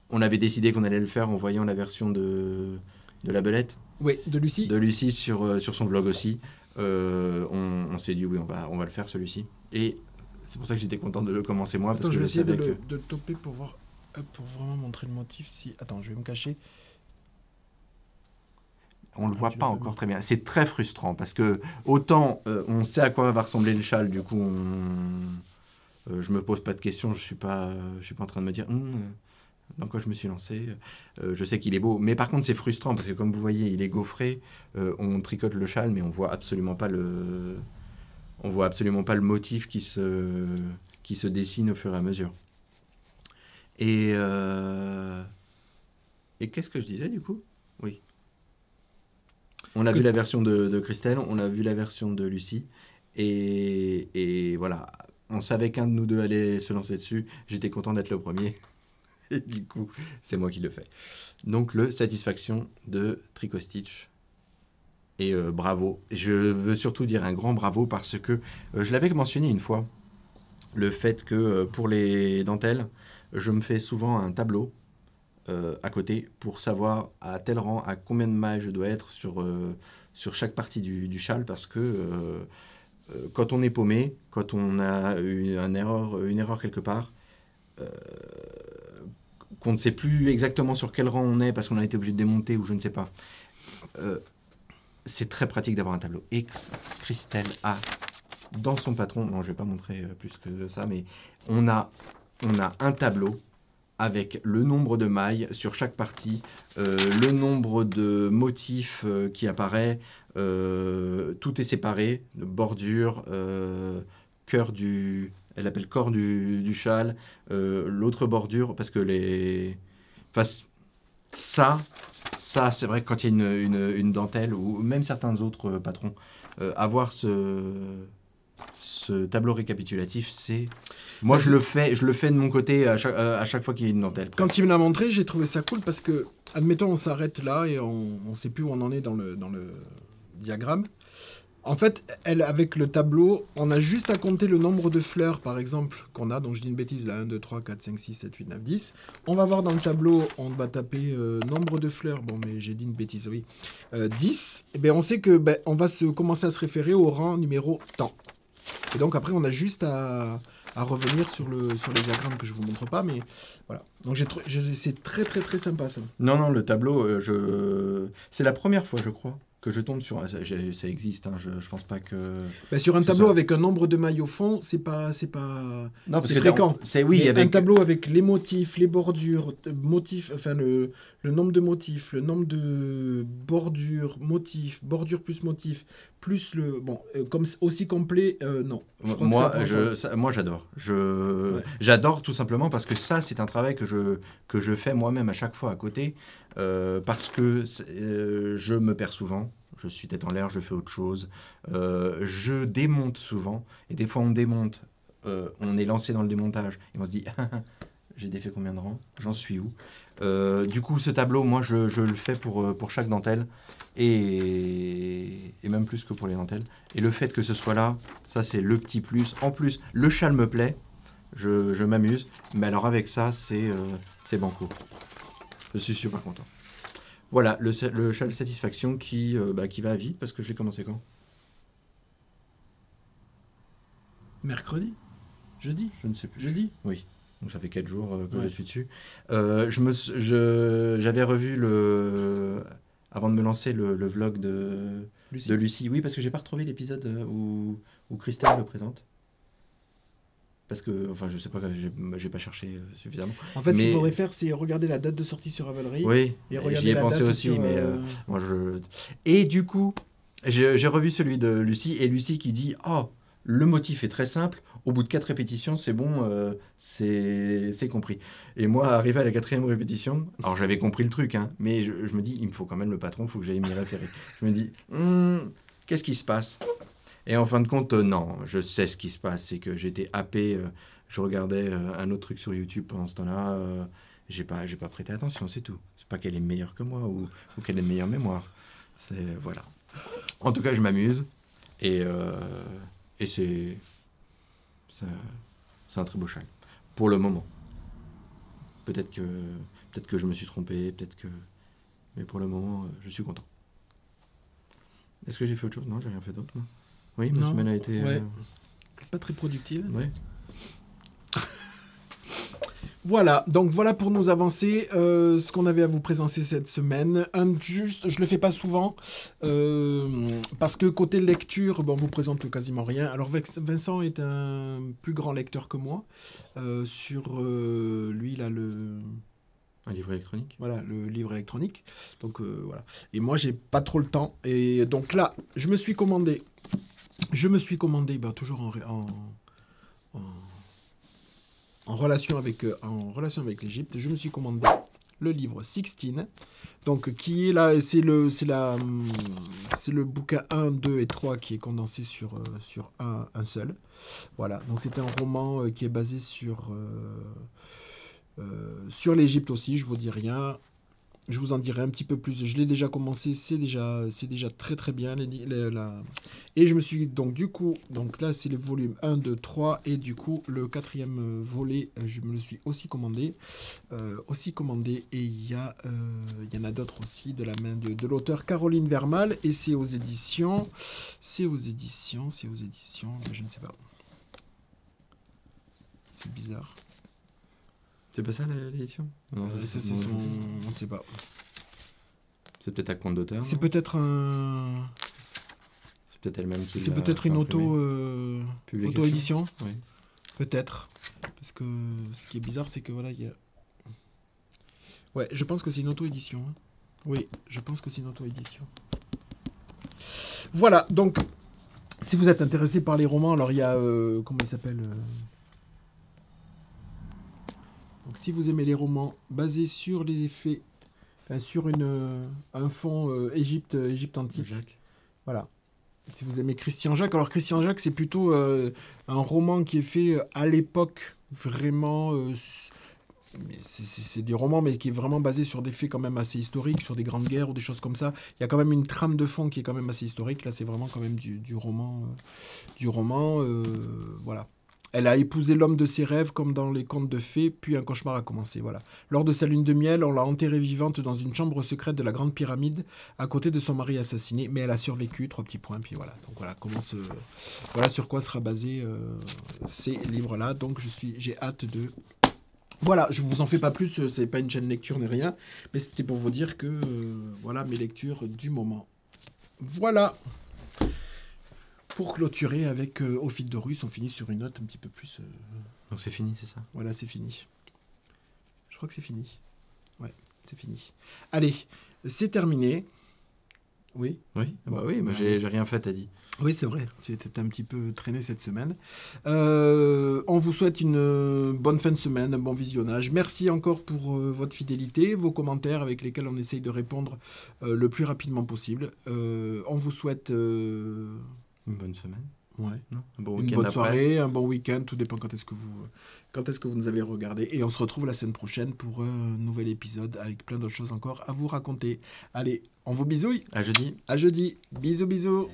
on avait décidé qu'on allait le faire en voyant la version de la belette. Oui, de Lucie. De Lucie sur son vlog aussi. On s'est dit oui, on va le faire celui-ci. Et c'est pour ça que j'étais content de le commencer moi. Attends, parce que je vais essayer de savais le toper pour voir, pour vraiment montrer le motif. Si... Attends, je vais me cacher. on le voit pas encore très bien. C'est très frustrant parce que autant on sait à quoi va ressembler le châle, du coup je me pose pas de questions, je suis pas en train de me dire dans quoi je me suis lancé. Je sais qu'il est beau, mais par contre c'est frustrant parce que comme vous voyez, il est gaufré. On tricote le châle, mais on voit absolument pas le motif qui se dessine au fur et à mesure. Et qu'est-ce que je disais du coup? Oui. On a vu la version de Christelle, on a vu la version de Lucie, et voilà, on savait qu'un de nous deux allait se lancer dessus. J'étais content d'être le premier, et du coup, c'est moi qui le fais. Donc, le satisfaction de Tricot Stitch. Et bravo. Je veux surtout dire un grand bravo parce que je l'avais mentionné une fois, le fait que pour les dentelles, je me fais souvent un tableau à côté pour savoir à tel rang, à combien de mailles je dois être sur chaque partie du châle, parce que quand on est paumé, quand on a une erreur quelque part, qu'on ne sait plus exactement sur quel rang on est parce qu'on a été obligé de démonter ou je ne sais pas, c'est très pratique d'avoir un tableau. Et Christelle a dans son patron, non je ne vais pas montrer plus que ça, mais on a un tableau avec le nombre de mailles sur chaque partie, le nombre de motifs qui apparaît, tout est séparé, bordure, cœur elle appelle corps du châle, l'autre bordure, parce que ça c'est vrai que quand il y a une dentelle, ou même certains autres patrons, avoir ce tableau récapitulatif, c'est... Moi, je le fais de mon côté à chaque fois qu'il y a une dentelle. Quand il me l'a montré, j'ai trouvé ça cool parce que, admettons, on s'arrête là et on ne sait plus où on en est dans le diagramme. En fait, avec le tableau, on a juste à compter le nombre de fleurs, par exemple, qu'on a. Donc, je dis une bêtise, là, 1, 2, 3, 4, 5, 6, 7, 8, 9, 10. On va voir dans le tableau, on va taper nombre de fleurs. Bon, mais j'ai dit une bêtise, oui. 10. Et bien, on sait que on va commencer à se référer au rang numéro tant. Et donc, après, on a juste à revenir sur les diagrammes que je ne vous montre pas, mais voilà. Donc c'est très très très sympa ça. Non, le tableau, c'est la première fois, je crois, que je tombe sur... Ça existe, hein, je pense pas que... sur un tableau avec un nombre de mailles au fond, c'est non, c'est fréquent. Oui, un tableau avec les motifs, les bordures, motifs, enfin le nombre de motifs, le nombre de bordures, motifs, bordure plus motifs, plus le... Bon, comme aussi complet, non. Moi, j'adore. J'adore tout simplement parce que ça, c'est un travail que je fais moi-même à chaque fois à côté, parce que je me perds souvent. Je suis tête en l'air, je fais autre chose. Je démonte souvent. Et des fois, on démonte. On est lancé dans le démontage. Et on se dit, j'ai défait combien de rangs? J'en suis où? Du coup, ce tableau, moi, je le fais pour chaque dentelle. Et même plus que pour les dentelles. Et le fait que ce soit là, ça, c'est le petit plus. En plus, le châle me plaît. Je m'amuse. Mais alors, avec ça, c'est banco. Je suis super content. Voilà, le châle satisfaction qui va vite, parce que j'ai commencé quand? Mercredi? Jeudi? Je ne sais plus. Jeudi? Oui. Donc ça fait 4 jours que je suis dessus. J'avais revu avant de me lancer le vlog de Lucie. de Lucie. Oui, parce que j'ai pas retrouvé l'épisode où Christelle le présente. Parce que, enfin, je sais pas, j'ai pas cherché suffisamment. En fait, ce qu'il Mais- faudrait faire, c'est regarder la date de sortie sur Ravelry. Oui, Et regarder j'y ai la pensé date aussi, sur, mais moi je. Et du coup, j'ai revu celui de Lucie, et Lucie qui dit: Oh, le motif est très simple, au bout de 4 répétitions, c'est bon, c'est compris. Et moi, arrivé à la 4e répétition, alors j'avais compris le truc, hein, mais je me dis: il me faut quand même le patron, il faut que j'aille m'y référer. Je me dis: qu'est-ce qui se passe? Et en fin de compte, non, je sais ce qui se passe, c'est que j'étais happé, je regardais un autre truc sur YouTube pendant ce temps-là, j'ai pas prêté attention, c'est tout. C'est pas qu'elle est meilleure que moi ou qu'elle ait une meilleure mémoire. Voilà. En tout cas, je m'amuse et c'est un très beau châle pour le moment. Peut-être que je me suis trompé, mais pour le moment, je suis content. Est-ce que j'ai fait autre chose? Non, j'ai rien fait d'autre. Moi. Oui, ma Non, semaine a été. ouais. Pas très productive. Ouais. Voilà, donc voilà pour nous avancer ce qu'on avait à vous présenter cette semaine. Juste, je le fais pas souvent parce que côté lecture, bon, on vous présente quasiment rien. Alors Vincent est un plus grand lecteur que moi sur lui il a Un livre électronique. voilà le livre électronique. Donc voilà. Et moi j'ai pas trop le temps et donc là je me suis commandé bah, toujours en relation avec l'Égypte, je me suis commandé le livre Sixtine, donc qui est là, c'est le bouquin 1, 2 et 3 qui est condensé sur un seul. Voilà, donc c'est un roman qui est basé sur l'Égypte aussi, je vous dis rien. Je vous en dirai un petit peu plus. Je l'ai déjà commencé, c'est déjà très très bien. Et je me suis donc du coup, donc là c'est le volume 1, 2, 3 et du coup le 4e volet, je me le suis aussi commandé. Et il y en a d'autres aussi de la main de l'auteur Caroline Vermal et c'est aux éditions, je ne sais pas. C'est bizarre. C'est pas ça l'édition? Non, Ça, c'est son... On ne sait pas. C'est peut-être un compte d'auteur. C'est non peut-être un... C'est peut-être elle-même qui C'est l'a peut-être une imprimé. Publication. auto-édition. Oui. Peut-être. Parce que ce qui est bizarre, c'est que voilà, il y a... Ouais, je pense que c'est une auto-édition. Hein. Oui, je pense que c'est une auto-édition. Voilà, donc, si vous êtes intéressé par les romans, alors il y a... comment il s'appelle Donc, si vous aimez les romans basés sur les faits, enfin, sur un fond Égypte antique, Jacques. voilà. Si vous aimez Christian Jacques, alors Christian Jacques, c'est plutôt un roman qui est fait à l'époque, vraiment. C'est des romans, mais qui est vraiment basé sur des faits quand même assez historiques, sur des grandes guerres ou des choses comme ça. Il y a quand même une trame de fond qui est quand même assez historique. Là, c'est vraiment quand même du roman. Voilà. Elle a épousé l'homme de ses rêves comme dans les contes de fées, puis un cauchemar a commencé. Voilà. Lors de sa lune de miel, on l'a enterrée vivante dans une chambre secrète de la grande pyramide, à côté de son mari assassiné, mais elle a survécu. 3 petits points, puis voilà. Donc voilà voilà sur quoi sera basé ces livres-là. Donc j'ai hâte de... Voilà, je vous en fais pas plus, c'est pas une chaîne lecture ni rien, mais c'était pour vous dire que voilà mes lectures du moment. Voilà. Pour clôturer avec Au fil de Russe, on finit sur une note un petit peu plus... Donc c'est fini, c'est ça? Voilà, c'est fini. Je crois que c'est fini. Ouais, c'est fini. Allez, c'est terminé. Oui. Oui, bah oui, moi j'ai rien fait, t'as dit. Oui, c'est vrai. Tu étais un petit peu traîné cette semaine. On vous souhaite une bonne fin de semaine, un bon visionnage. Merci encore pour votre fidélité, vos commentaires avec lesquels on essaye de répondre le plus rapidement possible. On vous souhaite... Une bonne semaine. Ouais. Non, un bon Une week-end bonne après. soirée, un bon week-end, tout dépend quand est-ce que vous nous avez regardé. Et on se retrouve la semaine prochaine pour un nouvel épisode avec plein d'autres choses encore à vous raconter. Allez, on vous bisouille. À jeudi. À jeudi. Bisous, bisous.